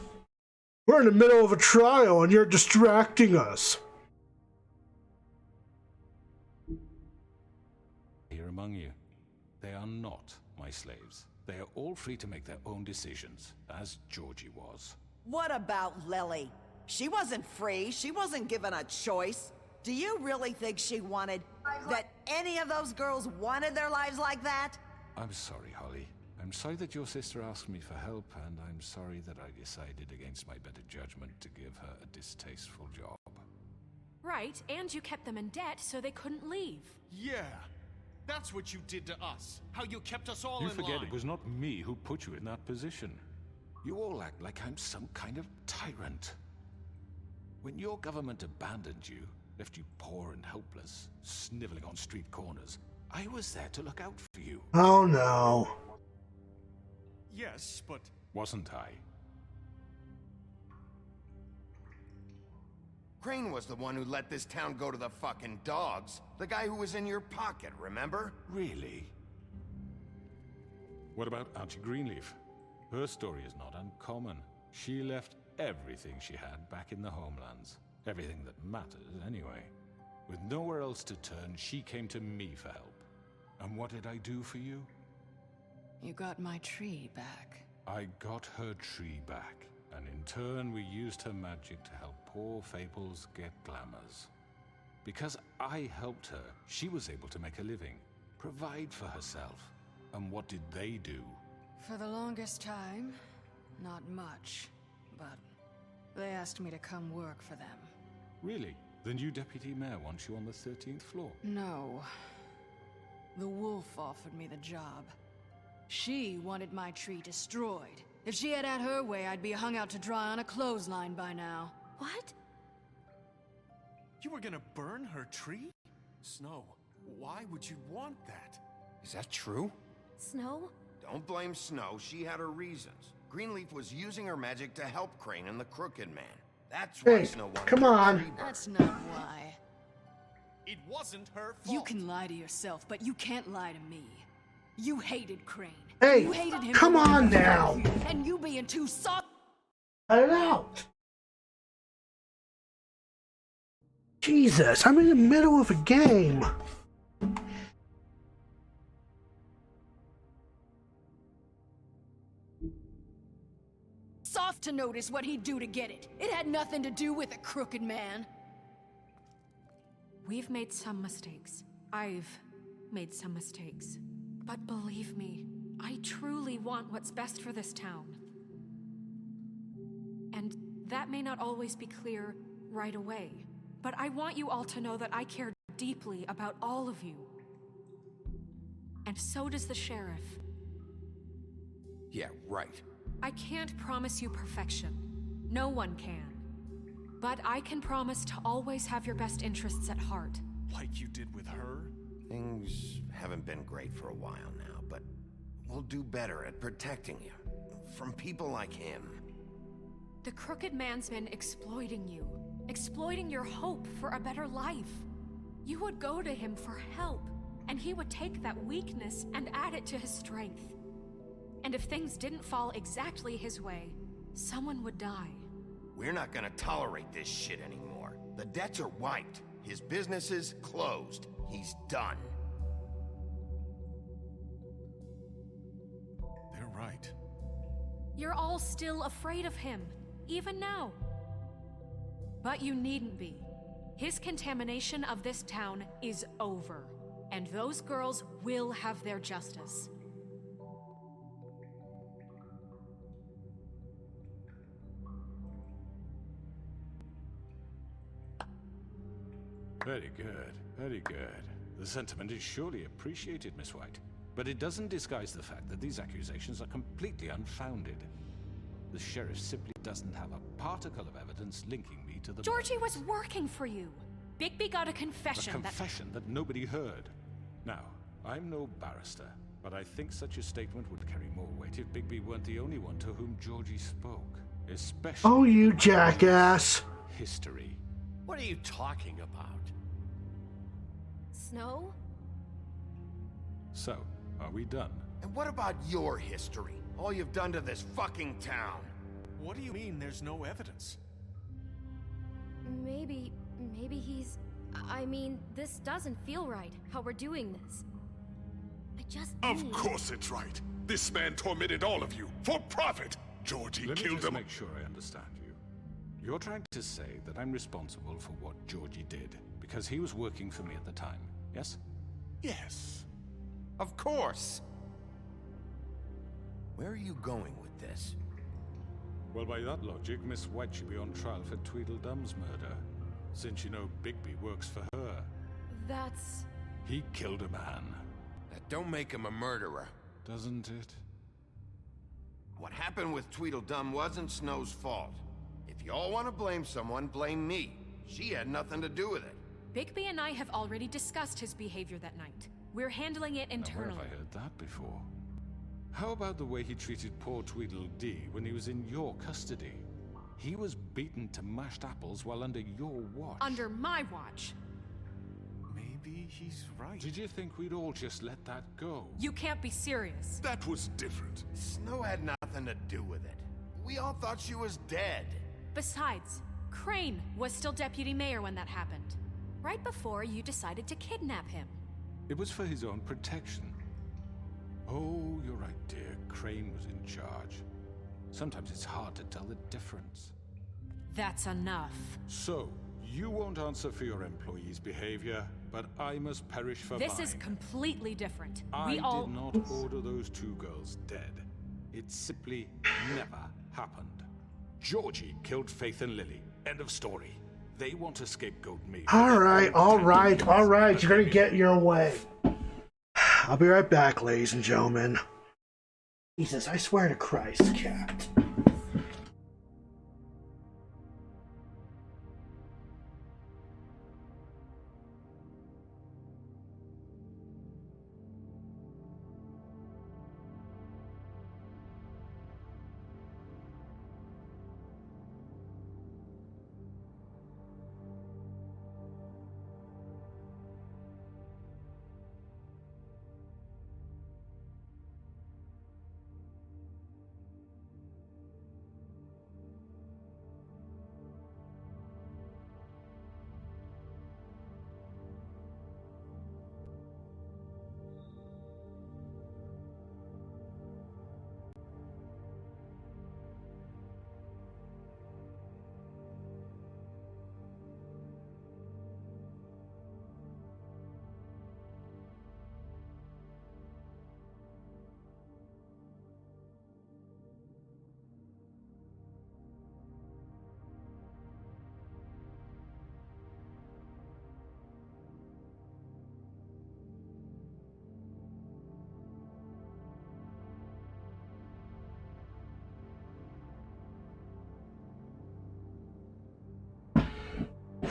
We're in the middle of a trial and you're distracting us. Here among you. They are not my slaves. They are all free to make their own decisions, as Georgie was. What about Lily? She wasn't free. She wasn't given a choice. Do you really think she wanted... that any of those girls wanted their lives like that? I'm sorry, Holly. I'm sorry that your sister asked me for help, and I'm sorry that I decided against my better judgment to give her a distasteful job. Right, and you kept them in debt so they couldn't leave. Yeah. That's what you did to us. How you kept us all You in forget line. it was not me who put you in that position. You all act like I'm some kind of tyrant. When your government abandoned you, left you poor and helpless, sniveling on street corners, I was there to look out for you. Oh no. Yes, but... Wasn't I? Crane was the one who let this town go to the fucking dogs. The guy who was in your pocket, remember? Really? What about Auntie Greenleaf? Her story is not uncommon. She left everything she had back in the homelands. Everything that matters, anyway. With nowhere else to turn, she came to me for help. And what did I do for you? You got my tree back. I got her tree back, and in turn we used her magic to help poor Fables get glamours. Because I helped her, she was able to make a living, provide for herself. And what did they do? For the longest time, not much, but they asked me to come work for them. Really? The new deputy mayor wants you on the 13th floor? No. The wolf offered me the job. She wanted my tree destroyed. If she had her way, I'd be hung out to dry on a clothesline by now. What? You were gonna burn her tree? Snow, why would you want that? Is that true? Snow? Don't blame Snow, she had her reasons. Greenleaf was using her magic to help Crane and the Crooked Man. That's why Hey, Snow wanted come her on. tree burned. That's not why. It wasn't her fault. You can lie to yourself, but you can't lie to me. You hated Crane. Hey, you hated him come for on being now. And you being too soft. Cut it out. Jesus, I'm in the middle of a game. Soft to notice what he'd do to get it. It had nothing to do with a crooked man. We've made some mistakes. I've made some mistakes. But believe me, I truly want what's best for this town. And that may not always be clear right away. But I want you all to know that I care deeply about all of you. And so does the sheriff. Yeah, right. I can't promise you perfection. No one can. But I can promise to always have your best interests at heart. Like you did with her? Things haven't been great for a while now, but we'll do better at protecting you from people like him. The crooked man's been exploiting you. Exploiting your hope for a better life. You would go to him for help, and he would take that weakness and add it to his strength. And if things didn't fall exactly his way, someone would die. We're not gonna tolerate this shit anymore. The debts are wiped. His business is closed. He's done. They're right. You're all still afraid of him, even now. But you needn't be. His contamination of this town is over, and those girls will have their justice. Very good, very good. The sentiment is surely appreciated, Miss White. But it doesn't disguise the fact that these accusations are completely unfounded. The sheriff simply doesn't have a particle of evidence linking me to the... Georgie was working for you. Bigby got a confession that nobody heard. Now, I'm no barrister, but I think such a statement would carry more weight if Bigby weren't the only one to whom Georgie spoke. Especially... Oh, you jackass. History. What are you talking about? Snow? So, are we done? And what about your history? All you've done to this fucking town? What do you mean there's no evidence? Maybe he's... I mean, this doesn't feel right, how we're doing this. I just Of course it's right. This man tormented all of you, for profit! Georgie Let me killed just him. make sure I understand you. You're trying to say that I'm responsible for what Georgie did, because he was working for me at the time, yes? Yes. Of course! Where are you going with this? Well, by that logic, Miss White should be on trial for Tweedledum's murder, since you know Bigby works for her. That's... He killed a man. That don't make him a murderer. Doesn't it? What happened with Tweedledum wasn't Snow's fault. If y'all want to blame someone, blame me. She had nothing to do with it. Bigby and I have already discussed his behavior that night. We're handling it internally. Now, where have I heard that before? How about the way he treated poor Tweedledee when he was in your custody? He was beaten to mashed apples while under your watch. Under my watch. Maybe he's right. Did you think we'd all just let that go? You can't be serious. That was different. Snow had nothing to do with it. We all thought she was dead. Besides, Crane was still deputy mayor when that happened. Right before you decided to kidnap him. It was for his own protection. Oh, you're right, dear. Crane was in charge. Sometimes it's hard to tell the difference. That's enough. So, you won't answer for your employees' behavior, but I must perish for This mine. is completely different. I We all... did not order those two girls dead. It simply never happened. Georgie killed Faith and Lily. End of story. They want to scapegoat me. Alright. You're gonna get your way. I'll be right back, ladies and gentlemen. Jesus, I swear to Christ, cat.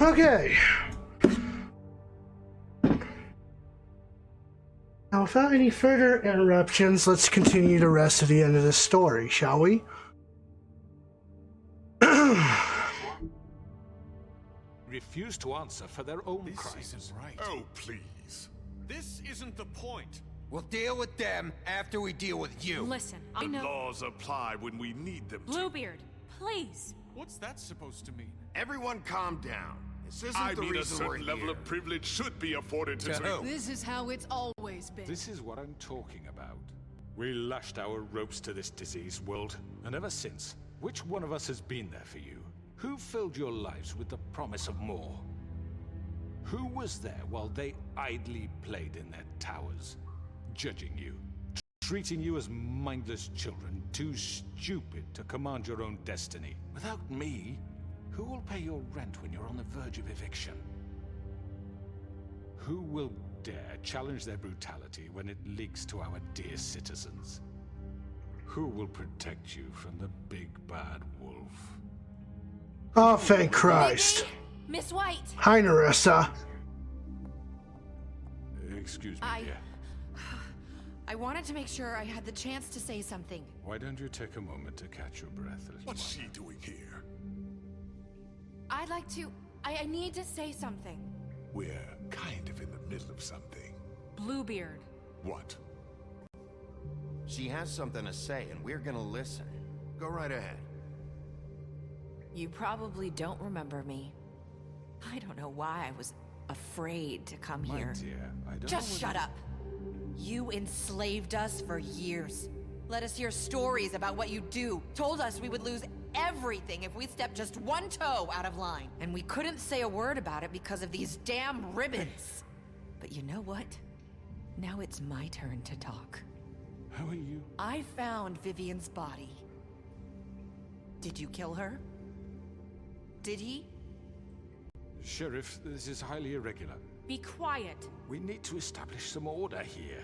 Okay. Now, without any further interruptions, let's continue the rest of the end of this story, shall we? Refuse to answer for their own crimes. This isn't right. Oh, please. This isn't the point. We'll deal with them after we deal with you. Listen, I The know. laws apply when we need them to. Bluebeard, please. What's that supposed to mean? Everyone calm down. This isn't I the mean, a reason we're certain level here. of privilege should be afforded to... This is how it's always been. This is what I'm talking about. We lashed our ropes to this diseased world, and ever since, which one of us has been there for you? Who filled your lives with the promise of more? Who was there while they idly played in their towers, judging you, treating you as mindless children, too stupid to command your own destiny? Without me, who will pay your rent when you're on the verge of eviction? Who will dare challenge their brutality when it leaks to our dear citizens? Who will protect you from the big bad wolf? Oh, thank Christ. Miss White. Hi, Nerissa. Excuse me, dear. I wanted to make sure I had the chance to say something. Why don't you take a moment to catch your breath, little What's one? she doing here? I'd like to... I need to say something. We're kind of in the middle of something. Bluebeard. What? She has something to say, and we're gonna listen. Go right ahead. You probably don't remember me. I don't know why I was afraid to come My here. dear, I don't Just know shut whether- up. You enslaved us for years. Let us hear stories about what you do. Told us we would lose everything if we stepped just one toe out of line. And we couldn't say a word about it because of these damn ribbons. But you know what? Now it's my turn to talk. How are you? I found Vivian's body. Did you kill her? Did he? Sheriff, this is highly irregular. Be quiet. We need to establish some order here.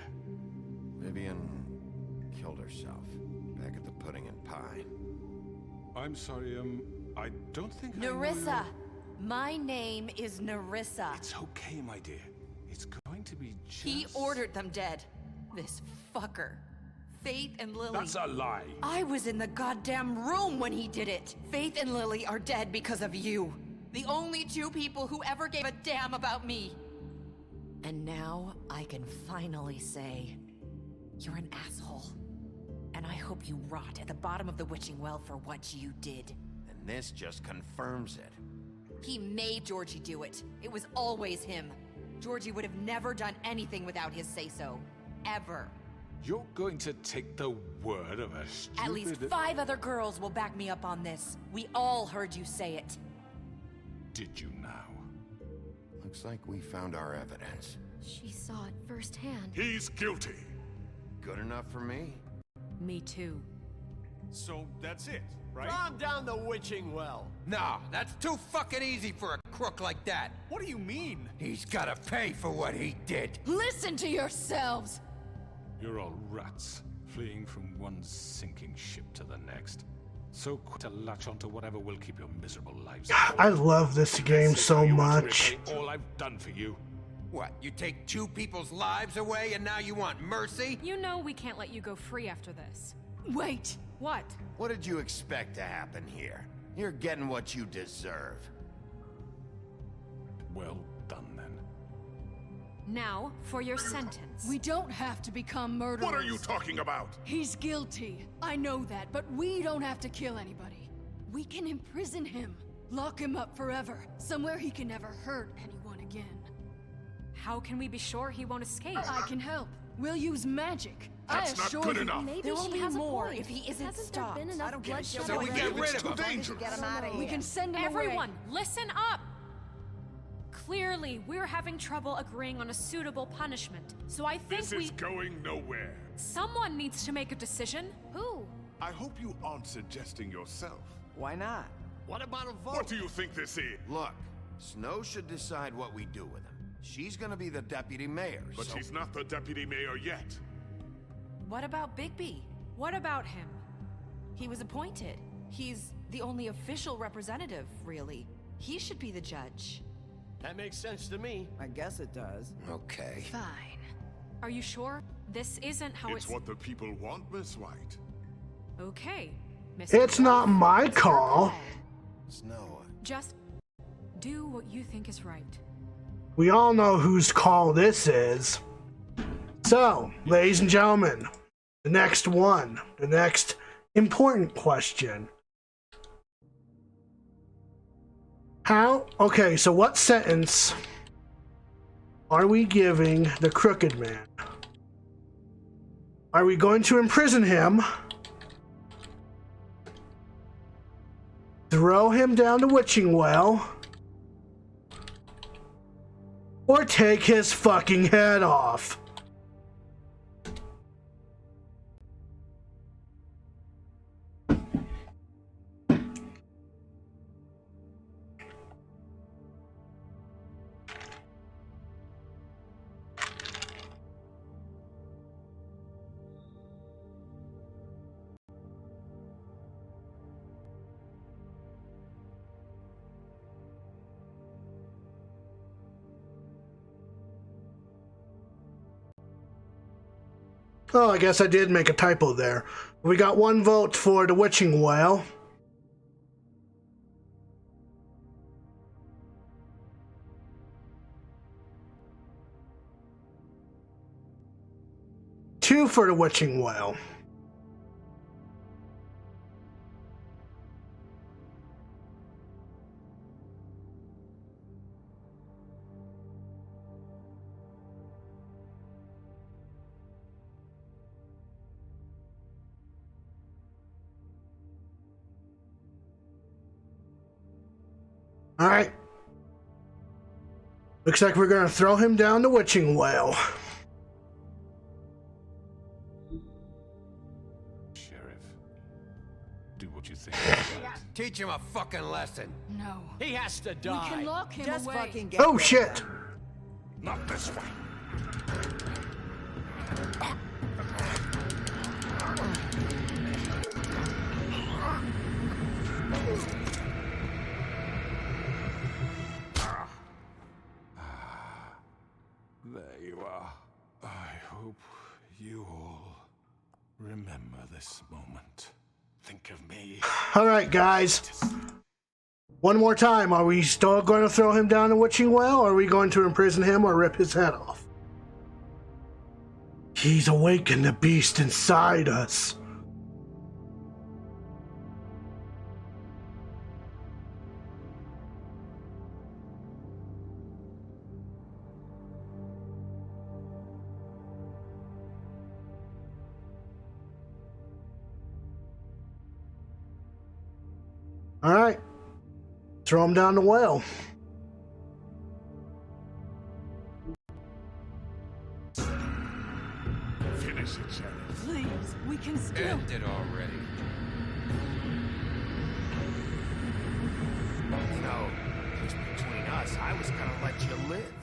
Vivian killed herself back at the Pudding and Pie. I'm sorry, I don't think I know Nerissa! My name is Nerissa. It's okay, my dear. It's going to be just... He ordered them dead. This fucker. Faith and Lily. That's a lie. I was in the goddamn room when he did it. Faith and Lily are dead because of you. The only two people who ever gave a damn about me. And now I can finally say, you're an asshole. And I hope you rot at the bottom of the witching well for what you did. And this just confirms it. He made Georgie do it. It was always him. Georgie would have never done anything without his say-so. Ever. You're going to take the word of a stupid... At least 5 other girls will back me up on this. We all heard you say it. Did you now? Looks like we found our evidence. She saw it firsthand. He's guilty. Good enough for me? Me too. So that's it, right? Calm down the witching well. Nah, that's too fucking easy for a crook like that. What do you mean? He's gotta pay for what he did. Listen to yourselves! You're all rats, fleeing from one sinking ship to the next. So quick to latch onto whatever will keep your miserable lives. I love this game so much. All I've done for you. What, you take 2 people's lives away and now you want mercy? You know we can't let you go free after this. Wait! What? What did you expect to happen here? You're getting what you deserve. Well done, then. Now, for your sentence. We don't have to become murderers. What are you talking about? He's guilty. I know that, but we don't have to kill anybody. We can imprison him. Lock him up forever. Somewhere he can never hurt anyone again. How can we be sure he won't escape? I can help. We'll use magic. That's I not assure good you. enough. Maybe There will she be has more a point. if he isn't Hasn't stopped. there been enough I don't get bloodshed it. So we already? get rid of It's too him. dangerous. Get him out of here. We can send him Everyone, away. listen up! Clearly, we're having trouble agreeing on a suitable punishment. So I think This is going nowhere. someone needs to make a decision. Who? I hope you aren't suggesting yourself. Why not? What about a vote? What do you think this is? Look, Snow should decide what we do with him. She's gonna be the deputy mayor, But so... she's not the deputy mayor yet. What about Bigby? What about him? He was appointed. He's the only official representative, really. He should be the judge. That makes sense to me. I guess it does. Okay. Fine. Are you sure? This isn't how It's what the people want, Miss White. Okay, Mr. It's not my It's your call. Snow. Just do what you think is right. We all know whose call this is. So, ladies and gentlemen, the next important question. Okay, so what sentence are we giving the Crooked Man? Are we going to imprison him, throw him down the witching well, or take his fucking head off? Oh, I guess I did make a typo there. We got 1 vote for the witching well. Two for the witching well. All right. Looks like we're going to throw him down the witching well. Sheriff, do what you think. Teach him a fucking lesson. No. He has to die. We can lock him Just away. fucking get Oh rid of shit. him. Not this way. There you are. I hope you all remember this moment. Think of me. All right, guys. One more time. Are we still going to throw him down the witching well, or are we going to imprison him or rip his head off? He's awakened the beast inside us. All right. Throw him down the well. Finish it, Sheriff. Please, we can still. End it already. You know, just between us, I was gonna let you live.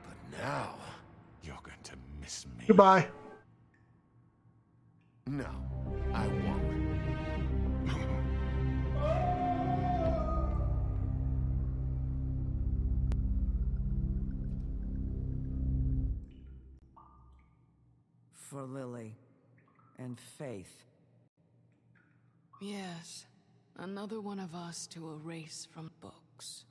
But now... You're going to miss me. Goodbye. No, I won't. For Lily and Faith. Yes, another one of us to erase from books.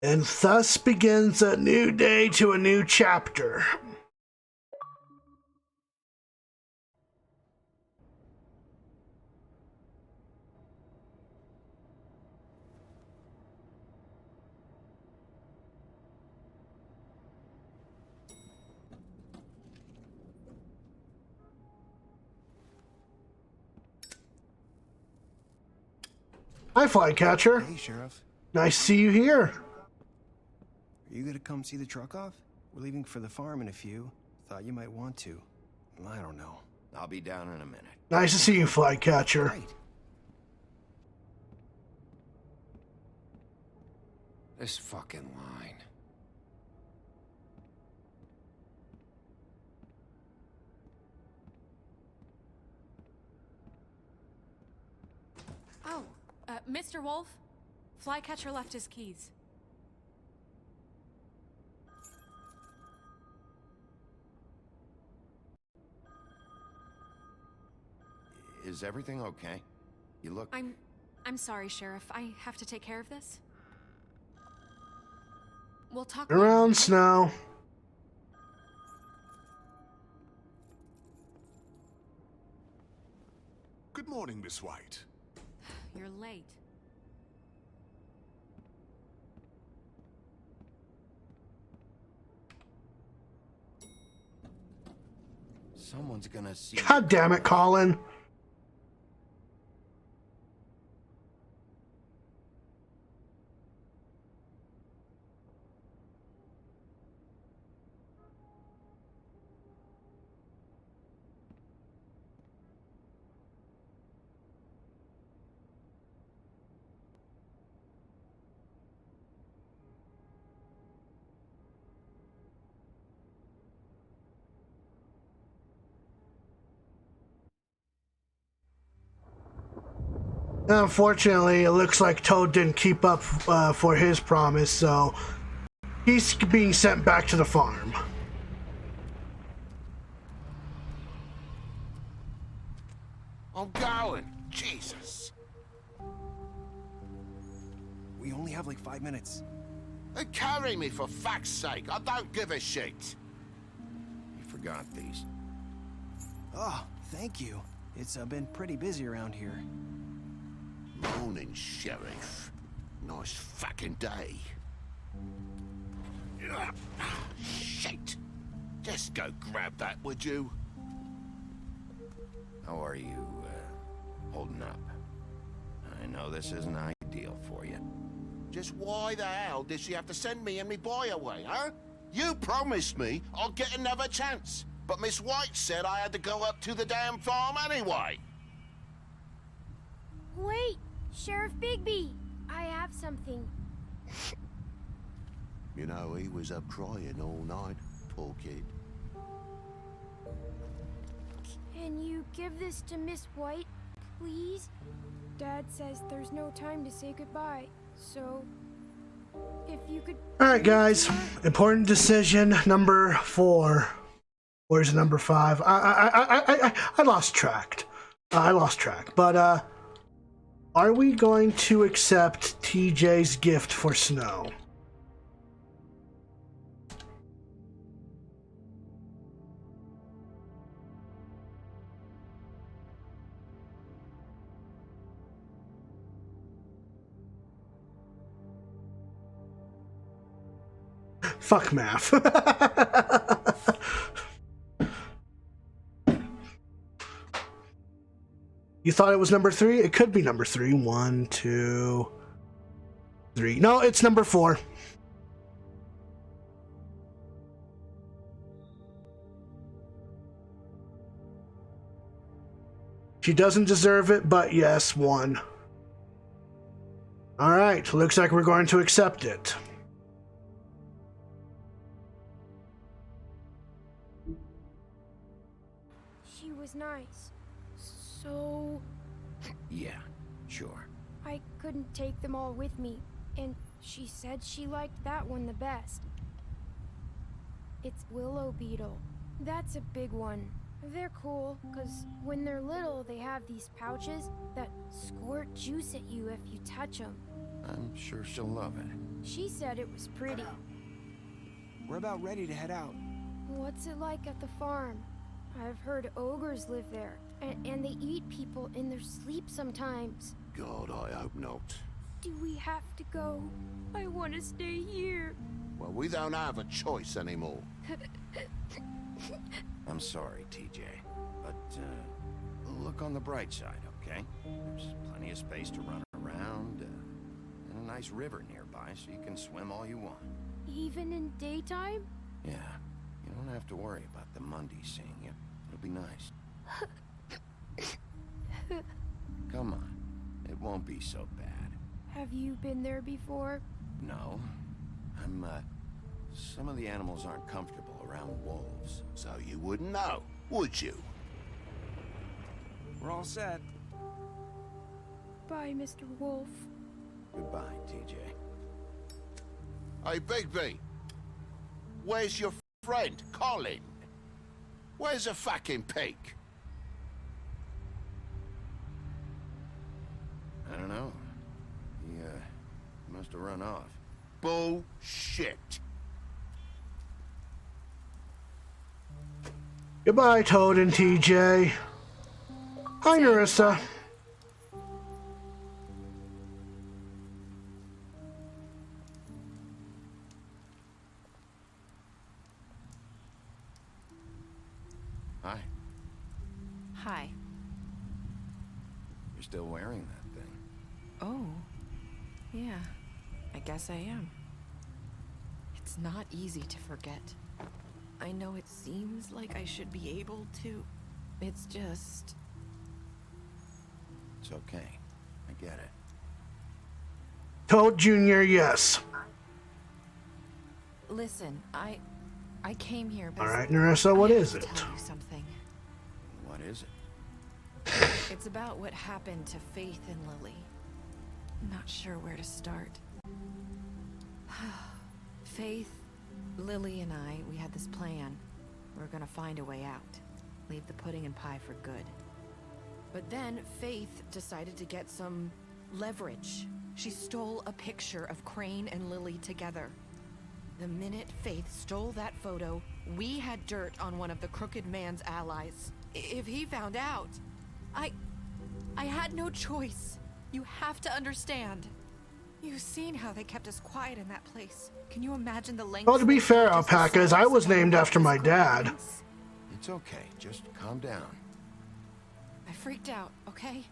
And thus begins a new day to a new chapter. Hi, Flycatcher. Hey, Sheriff. Nice to see you here. Are you gonna come see the truck off? We're leaving for the farm in a few. Thought you might want to. I don't know. I'll be down in a minute. Nice to see you, Flycatcher. Right. This fucking line. Mr. Wolf, Flycatcher left his keys. Is everything okay? You look... I'm sorry, Sheriff. I have to take care of this. We'll talk Around later. Snow. Good morning, Miss White. You're late. Someone's gonna see... God damn it, Colin. Unfortunately, it looks like Toad didn't keep up for his promise, so he's being sent back to the farm. I'm going. Jesus. We only have like 5 minutes. Carry me, for fuck's sake. I don't give a shit. You forgot these. Oh, thank you. It's been pretty busy around here. Morning, Sheriff. Nice fucking day. Shit. Just go grab that, would you? How are you, holding up? I know this isn't ideal for you. Just why the hell did she have to send me and me boy away, huh? You promised me I'd get another chance, but Miss White said I had to go up to the damn farm anyway. Wait, Sheriff Bigby, I have something. You know, he was up crying all night, poor kid. Can you give this to Miss White, please? Dad says there's no time to say goodbye, so if you could... Alright guys, important decision number 4. Where's number 5? I lost track. But are we going to accept TJ's gift for Snow? Fuck math. You thought it was number 3? It could be number 3. 1, 2, 3. No, it's number 4. She doesn't deserve it, but yes, 1. Alright, looks like we're going to accept it. She was nice. So... Yeah, sure. I couldn't take them all with me, and she said she liked that one the best. It's willow beetle. That's a big one. They're cool, because when they're little, they have these pouches that squirt juice at you if you touch them. I'm sure she'll love it. She said it was pretty. We're about ready to head out. What's it like at the farm? I've heard ogres live there, and they eat people in their sleep sometimes. God, I hope not. Do we have to go? I want to stay here. Well, we don't have a choice anymore. I'm sorry, TJ, but look on the bright side, okay? There's plenty of space to run around, and a nice river nearby, so you can swim all you want. Even in daytime? Yeah, you don't have to worry about the Monday seeing you. It'll be nice. Come on, it won't be so bad. Have you been there before? No, some of the animals aren't comfortable around wolves, so you wouldn't know, would you? We're all set. Bye. Goodbye, Mr. Wolf. Goodbye, TJ. Hey, Bigby. Where's your friend, Colin? Where's the fucking pig? I don't know. He, must have run off. Bullshit. Goodbye, Toad and TJ. Hi, Narissa. Hi. Hi. You're still wearing that thing. Oh. Yeah. I guess I am. It's not easy to forget. I know it seems like I should be able to. It's just... It's okay. I get it. Toad Jr., yes. Listen, I came here All right, Narissa, what is it? tell you something. What is it? It's about what happened to Faith and Lily. I'm not sure where to start. Faith, Lily, and I, we had this plan. We were gonna find a way out. Leave the pudding and pie for good. But then Faith decided to get some leverage. She stole a picture of Crane and Lily together. The minute Faith stole that photo, we had dirt on one of the Crooked Man's allies. If he found out, I had no choice. You have to understand. You've seen how they kept us quiet in that place. Can you imagine the length? Well, to be fair, Alpacas, I was named after my dad. It's okay. Just calm down. I freaked out, okay?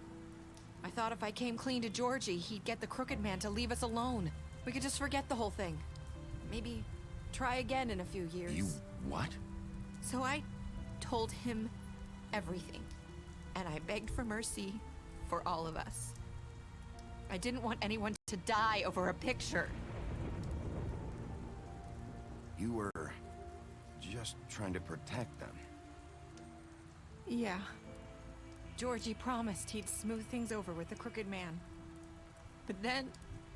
I thought if I came clean to Georgie, he'd get the Crooked Man to leave us alone. We could just forget the whole thing. Maybe try again in a few years. You what? So I told him everything. And I begged for mercy for all of us. I didn't want anyone to die over a picture. You were just trying to protect them. Yeah. Georgie promised he'd smooth things over with the Crooked Man. But then...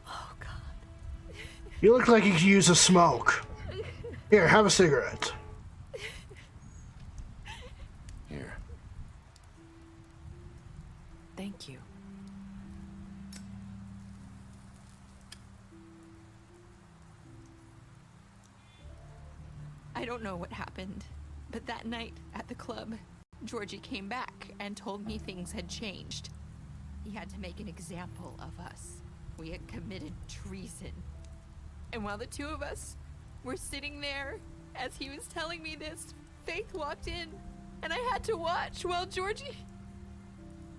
Oh, God. You look like you could use a smoke. Here, have a cigarette. Here. Thank you. I don't know what happened, but that night at the club, Georgie came back and told me things had changed. He had to make an example of us. We had committed treason. And while the two of us were sitting there, as he was telling me this, Faith walked in, and I had to watch while Georgie...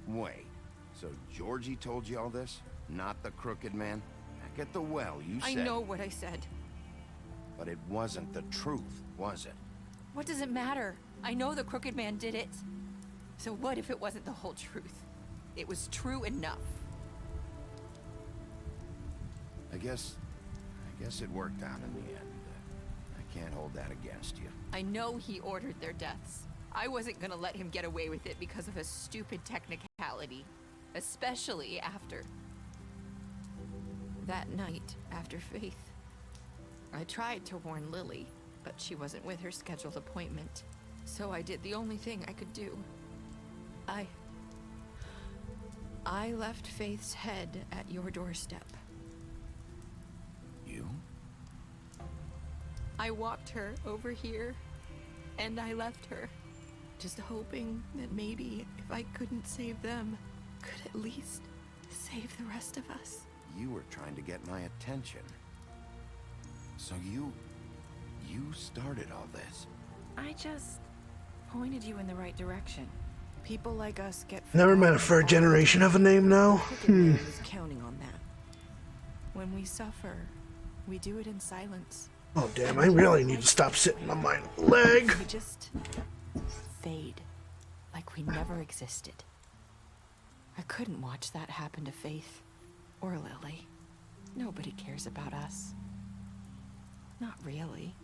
Wait, so Georgie told you all this? Not the Crooked Man? Back at the well, you said... I know what I said. But it wasn't the truth, was it? What does it matter? I know the Crooked Man did it. So what if it wasn't the whole truth? It was true enough. I guess it worked out in the end. I can't hold that against you. I know he ordered their deaths. I wasn't gonna let him get away with it because of a stupid technicality. Especially after... that night, after Faith. I tried to warn Lily, but she wasn't with her scheduled appointment. So I did the only thing I could do. I left Faith's head at your doorstep. You? I walked her over here, and I left her. Just hoping that maybe if I couldn't save them, could at least save the rest of us. You were trying to get my attention. So you started all this. I just pointed you in the right direction. People like us get... Never met a third generation of a name now. I was counting on that. When we suffer, we do it in silence. Oh damn, I really need to stop sitting on my leg. We just fade, like we never existed. I couldn't watch that happen to Faith or Lily. Nobody cares about us. Not really.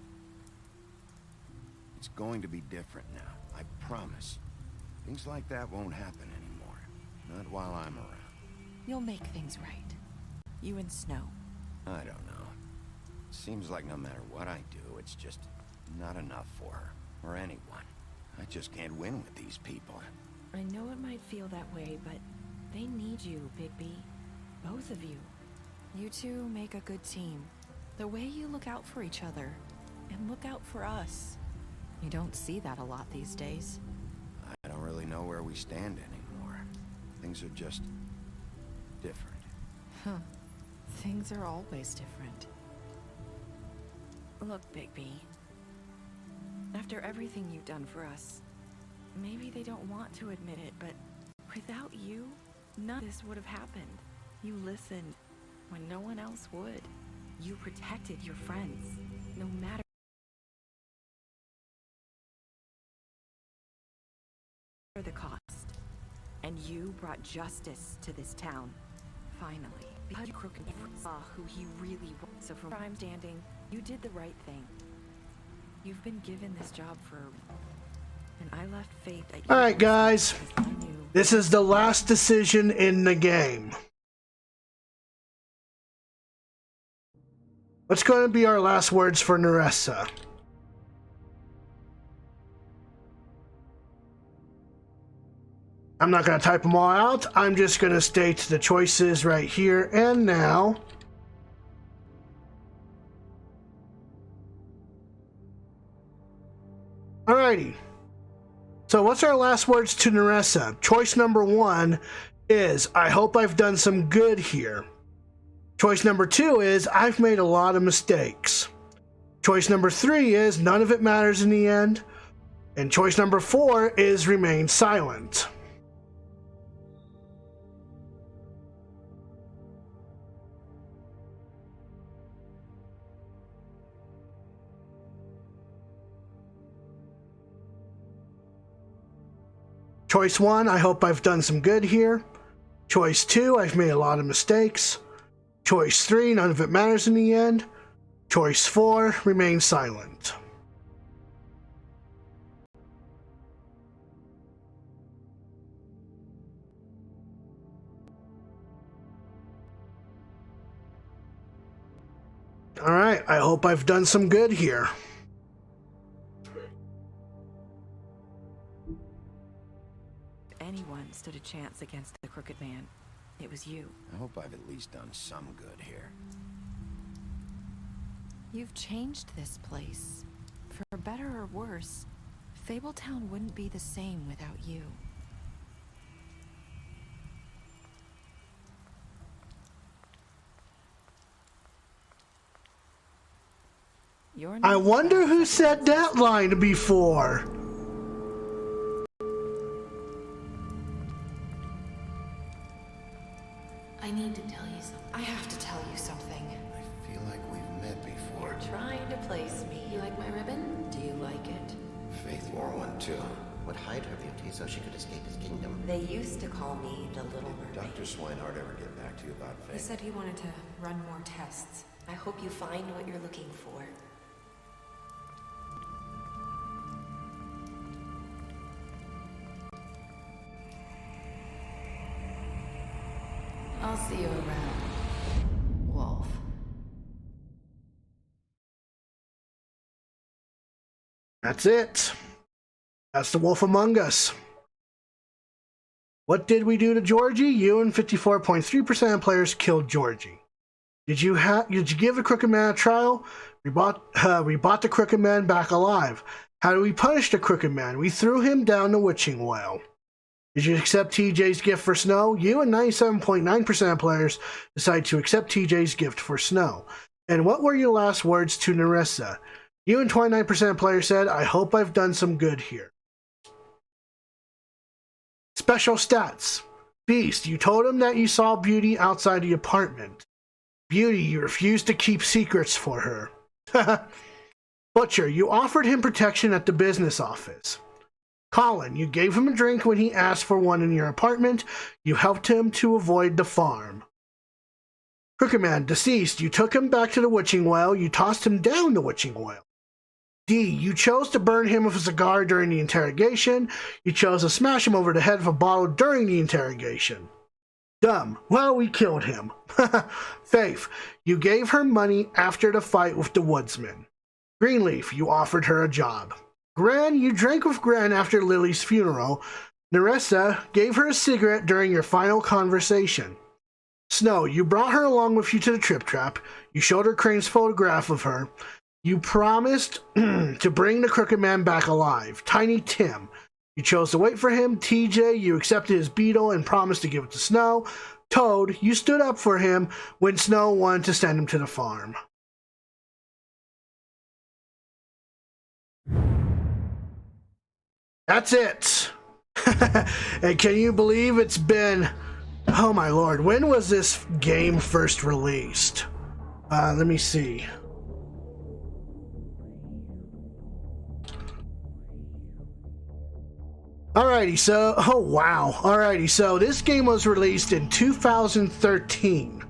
It's going to be different now, I promise. Things like that won't happen anymore. Not while I'm around. You'll make things right. You and Snow. I don't know. Seems like no matter what I do, it's just not enough for her, or anyone. I just can't win with these people. I know it might feel that way, but they need you, Bigby. Both of you. You two make a good team. The way you look out for each other, and look out for us. You don't see that a lot these days. I don't really know where we stand anymore. Things are just different. Huh. Things are always different. Look, Bigby. After everything you've done for us, maybe they don't want to admit it, but without you, none of this would have happened. You listened when no one else would. You protected your friends, no matter the cost. And you brought justice to this town. Finally. Because Crooked saw who he really was. So from where I'm standing, you did the right thing. You've been given this job for... And I left faith at you. Alright guys, this is the last decision in the game. What's going to be our last words for Nerissa? I'm not going to type them all out. I'm just going to state the choices right here and now. Alrighty. So what's our last words to Nerissa? Choice number 1 is, I hope I've done some good here. Choice number 2 is, I've made a lot of mistakes. Choice number 3 is, none of it matters in the end. And choice number 4 is, remain silent. Choice 1, I hope I've done some good here. Choice 2, I've made a lot of mistakes. Choice 3, none of it matters in the end. Choice 4, remain silent. Alright, I hope I've done some good here. Anyone stood a chance against the Crooked Man, it was you. I hope I've at least done some good here. You've changed this place. For better or worse, Fabletown wouldn't be the same without you. I wonder who said that line before. I need to tell you something. I have to tell you something. I feel like we've met before. You're trying to place me. You like my ribbon? Do you like it? Faith wore one too. Would hide her beauty so she could escape his kingdom. They used to call me the Little Mermaid. Dr. Swinehart ever get back to you about Faith? He said he wanted to run more tests. I hope you find what you're looking for. I'll see you around, Wolf. That's it. That's the Wolf Among Us. What did we do to Georgie? You and 54.3% of players killed Georgie. Did you give the Crooked Man a trial? We brought the Crooked Man back alive. How do we punish the Crooked Man? We threw him down the witching well. Did you accept TJ's gift for Snow? You and 97.9% of players decided to accept TJ's gift for Snow. And what were your last words to Nerissa? You and 29% of players said, I hope I've done some good here. Special stats. Beast, you told him that you saw Beauty outside the apartment. Beauty, you refused to keep secrets for her. Butcher, you offered him protection at the business office. Colin, you gave him a drink when he asked for one in your apartment. You helped him to avoid the farm. Crooked Man, deceased, you took him back to the witching well. You tossed him down the witching well. D, you chose to burn him with a cigar during the interrogation. You chose to smash him over the head with a bottle during the interrogation. Dumb. Well, we killed him. Faith, you gave her money after the fight with the woodsman. Greenleaf, you offered her a job. Gran, you drank with Gran after Lily's funeral. Nerissa gave her a cigarette during your final conversation. Snow, you brought her along with you to the Trip Trap. You showed her Crane's photograph of her. You promised to bring the Crooked Man back alive. Tiny Tim, you chose to wait for him. TJ, you accepted his beetle and promised to give it to Snow. Toad, you stood up for him when Snow wanted to send him to the farm. That's it. And can you believe it's been... Oh my lord, when was this game first released? Let me see. Alrighty, so... Oh wow. Alrighty, so this game was released in 2013.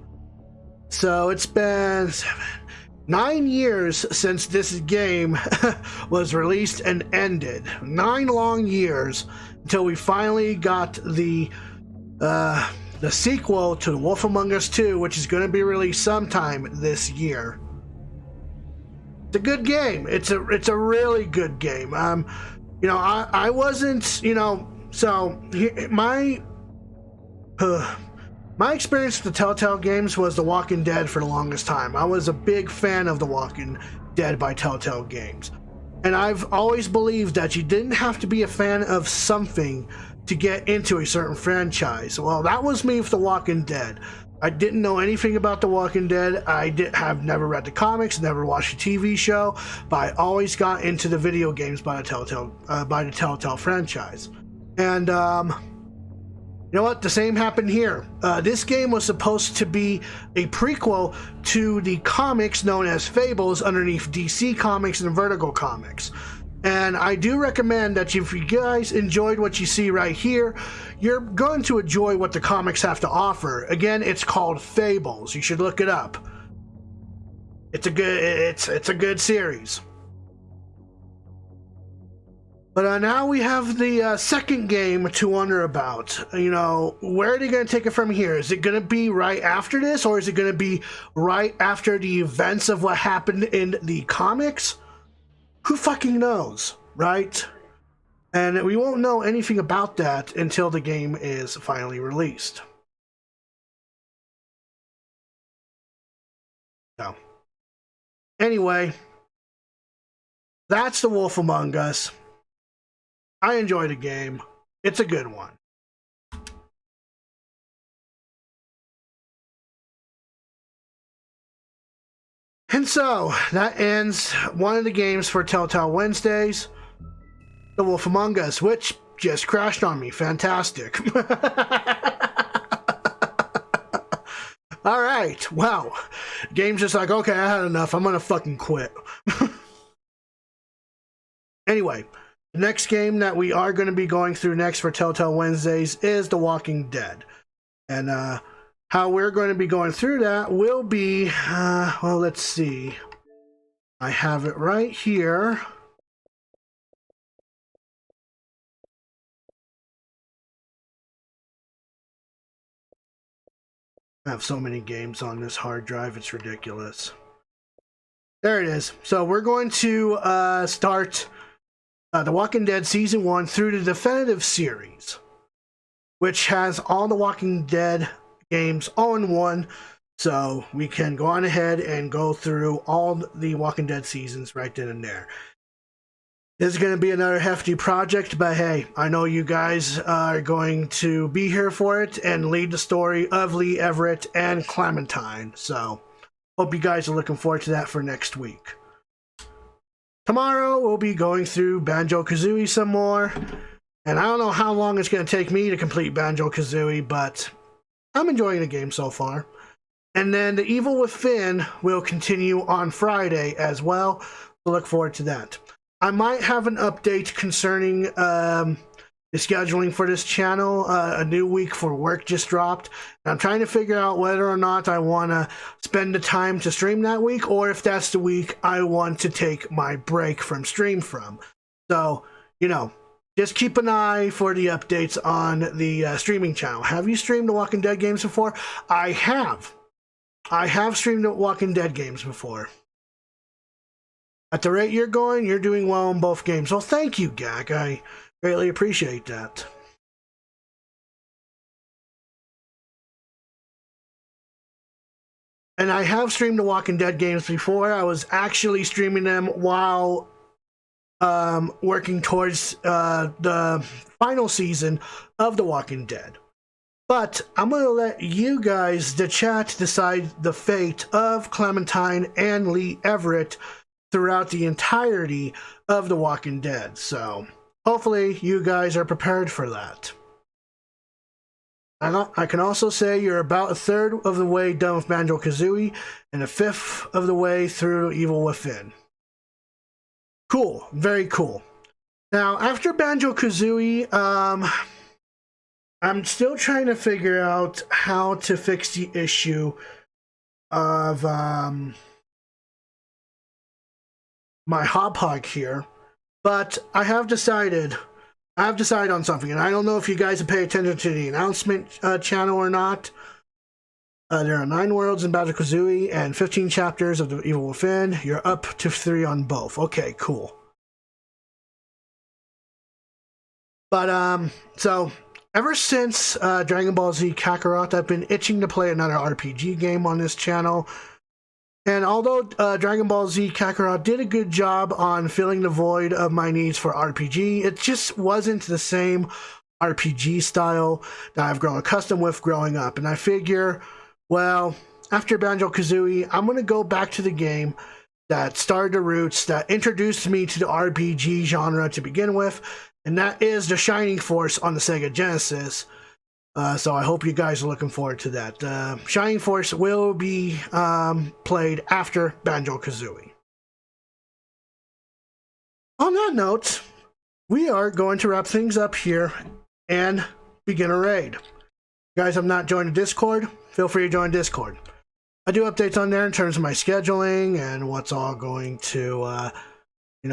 So it's been 9 years since this game was released and ended. 9 long years until we finally got the sequel to The Wolf Among Us 2, which is going to be released sometime this year. It's a good game. It's a really good game. You know, I wasn't, you know, so my experience with the Telltale games was The Walking Dead for the longest time. I was a big fan of The Walking Dead by Telltale Games. And I've always believed that you didn't have to be a fan of something to get into a certain franchise. Well, that was me with The Walking Dead. I didn't know anything about The Walking Dead. I have never read the comics, never watched the TV show, but I always got into the video games by the Telltale franchise. And you know what? The same happened here. This game was supposed to be a prequel to the comics known as Fables underneath DC Comics and Vertigo Comics. And I do recommend that if you guys enjoyed what you see right here, you're going to enjoy what the comics have to offer. Again, it's called Fables. You should look it up. It's a good series. But now we have the second game to wonder about. You know, where are they going to take it from here? Is it going to be right after this, or is it going to be right after the events of what happened in the comics? Who fucking knows, right? And we won't know anything about that until the game is finally released. So, anyway, that's The Wolf Among Us. I enjoy the game. It's a good one. And so, that ends one of the games for TellTale Wednesdays, The Wolf Among Us, which just crashed on me. Fantastic. Alright, well, game's just like, okay, I had enough. I'm gonna fucking quit. Anyway, the next game that we are going to be going through next for TellTale Wednesdays is The Walking Dead. And how we're going to be going through that will be, well, let's see. I have it right here. I have so many games on this hard drive, it's ridiculous. There it is. So we're going to start The Walking Dead Season 1 through the Definitive Series, which has all The Walking Dead games all in one, so we can go on ahead and go through all the Walking Dead seasons right then and there. This is going to be another hefty project, but hey, I know you guys are going to be here for it and lead the story of Lee Everett and Clementine, so hope you guys are looking forward to that for next week. Tomorrow we'll be going through Banjo-Kazooie some more, and I don't know how long it's going to take me to complete Banjo-Kazooie, but I'm enjoying the game so far. And then The Evil Within will continue on Friday as well, so look forward to that. I might have an update concerning the scheduling for this channel. A new week for work just dropped. And I'm trying to figure out whether or not I want to spend the time to stream that week, or if that's the week I want to take my break from stream from. So, you know, just keep an eye for the updates on the streaming channel. Have you streamed the Walking Dead games before? I have. I have streamed the Walking Dead games before. At the rate you're going, you're doing well in both games. Well, thank you, Gak. I greatly appreciate that. And I have streamed the Walking Dead games before. I was actually streaming them while working towards the final season of The Walking Dead. But I'm going to let you guys, the chat, decide the fate of Clementine and Lee Everett throughout the entirety of The Walking Dead. So hopefully you guys are prepared for that. I can also say you're about a third of the way done with Banjo-Kazooie and a fifth of the way through Evil Within. Cool. Very cool. Now, after Banjo-Kazooie, I'm still trying to figure out how to fix the issue of my hop here, but I have decided on something, and I don't know if you guys have paid attention to the announcement channel or not. There are 9 worlds in Banjo-Kazooie and 15 chapters of the Evil Within. You're up to 3 on both. Okay, cool. But so ever since Dragon Ball Z Kakarot, I've been itching to play another RPG game on this channel. And although Dragon Ball Z Kakarot did a good job on filling the void of my needs for RPG, it just wasn't the same RPG style that I've grown accustomed with growing up. And I figure, well, after Banjo-Kazooie, I'm going to go back to the game that started the roots, that introduced me to the RPG genre to begin with, and that is the Shining Force on the Sega Genesis. So I hope you guys are looking forward to that. Shining Force will be played after Banjo-Kazooie. On that note, we are going to wrap things up here and begin a raid. If you guys have not joined the Discord, feel free to join Discord. I do updates on there in terms of my scheduling and what's all going to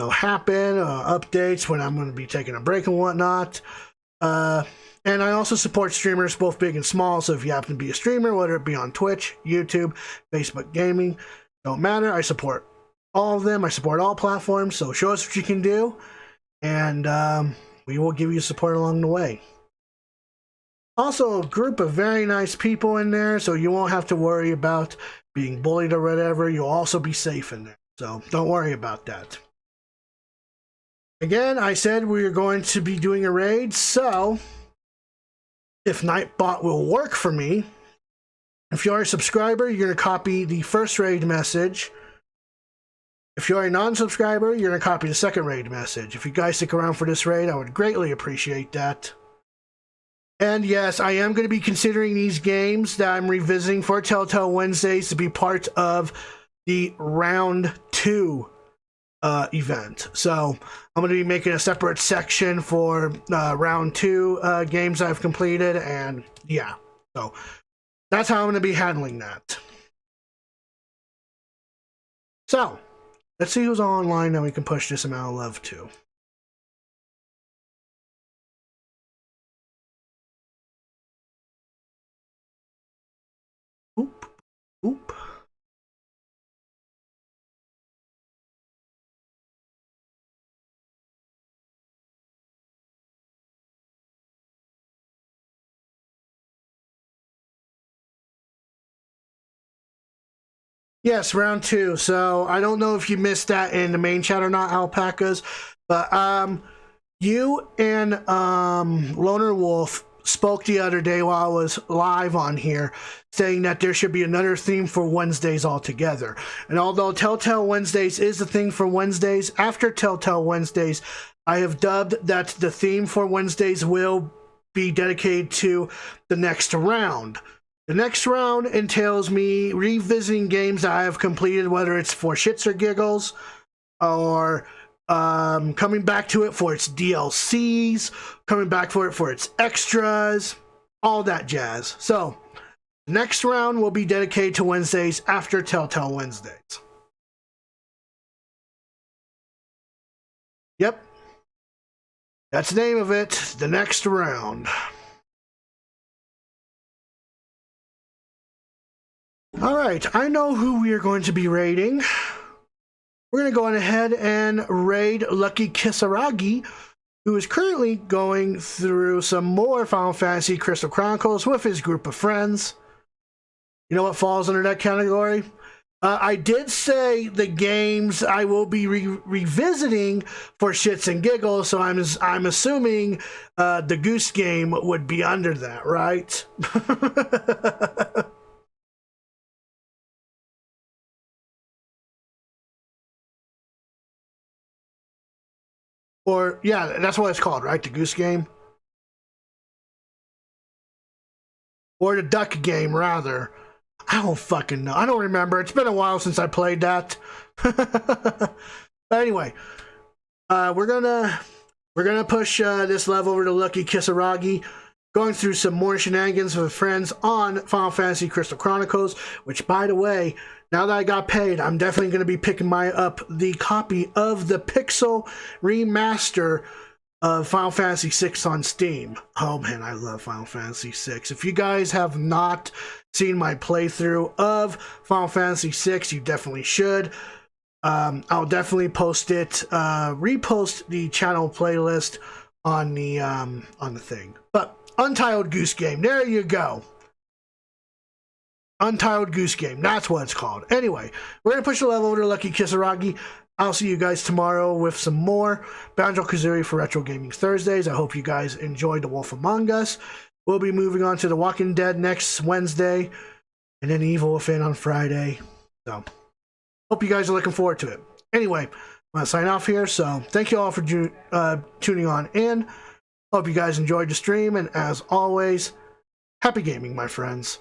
happen, updates when I'm going to be taking a break and whatnot. And I also support streamers, both big and small, so if you happen to be a streamer, whether it be on Twitch, YouTube, Facebook Gaming, don't matter. I support all of them. I support all platforms, so show us what you can do, and we will give you support along the way. Also, a group of very nice people in there, so you won't have to worry about being bullied or whatever. You'll also be safe in there, so don't worry about that. Again, I said we were going to be doing a raid, so if Nightbot will work for me, if you're a subscriber, you're going to copy the first raid message. If you're a non-subscriber, you're going to copy the second raid message. If you guys stick around for this raid, I would greatly appreciate that. And yes, I am going to be considering these games that I'm revisiting for TellTale Wednesdays to be part of the Round 2 event. So I'm going to be making a separate section for Round 2 games I've completed, and yeah, so that's how I'm going to be handling that. So let's see who's online that we can push this amount of love to. Oop, oop. Yes, round 2. So I don't know if you missed that in the main chat or not, alpacas, but you and Loner Wolf spoke the other day while I was live on here, saying that there should be another theme for Wednesdays altogether. And although TellTale Wednesdays is the thing for Wednesdays, after TellTale Wednesdays, I have dubbed that the theme for Wednesdays will be dedicated to the next round. The next round entails me revisiting games that I have completed, whether it's for shits or giggles, or coming back to it for its DLCs, coming back for it for its extras, all that jazz. So, next round will be dedicated to Wednesdays after TellTale Wednesdays. Yep. That's the name of it, The Next Round. Alright, I know who we are going to be raiding. We're going to go on ahead and raid Lucky Kisaragi, who is currently going through some more Final Fantasy Crystal Chronicles with his group of friends. You know what falls under that category? I did say the games I will be revisiting for shits and giggles, so I'm assuming the Goose Game would be under that, right? Or, yeah, that's what it's called, right? The Goose Game? Or the Duck Game, rather. I don't fucking know. I don't remember. It's been a while since I played that. But anyway, we're gonna push this level over to Lucky Kisaragi, going through some more shenanigans with friends on Final Fantasy Crystal Chronicles, which, by the way, now that I got paid, I'm definitely going to be picking up the copy of the Pixel remaster of Final Fantasy VI on Steam. Oh man, I love Final Fantasy VI. If you guys have not seen my playthrough of Final Fantasy VI, you definitely should. I'll definitely post it, repost the channel playlist on the thing. But Untitled Goose Game, there you go. Untitled Goose Game, that's what it's called. Anyway, we're gonna push the level over to Lucky Kisaragi. I'll see you guys tomorrow with some more Banjo-Kazooie for Retro Gaming Thursdays. I hope you guys enjoyed The Wolf Among Us. We'll be moving on to The Walking Dead next Wednesday, and then Evil Within on Friday. So, hope you guys are looking forward to it. Anyway, I'm gonna sign off here, so thank you all for tuning on in. Hope you guys enjoyed the stream, and as always, happy gaming, my friends.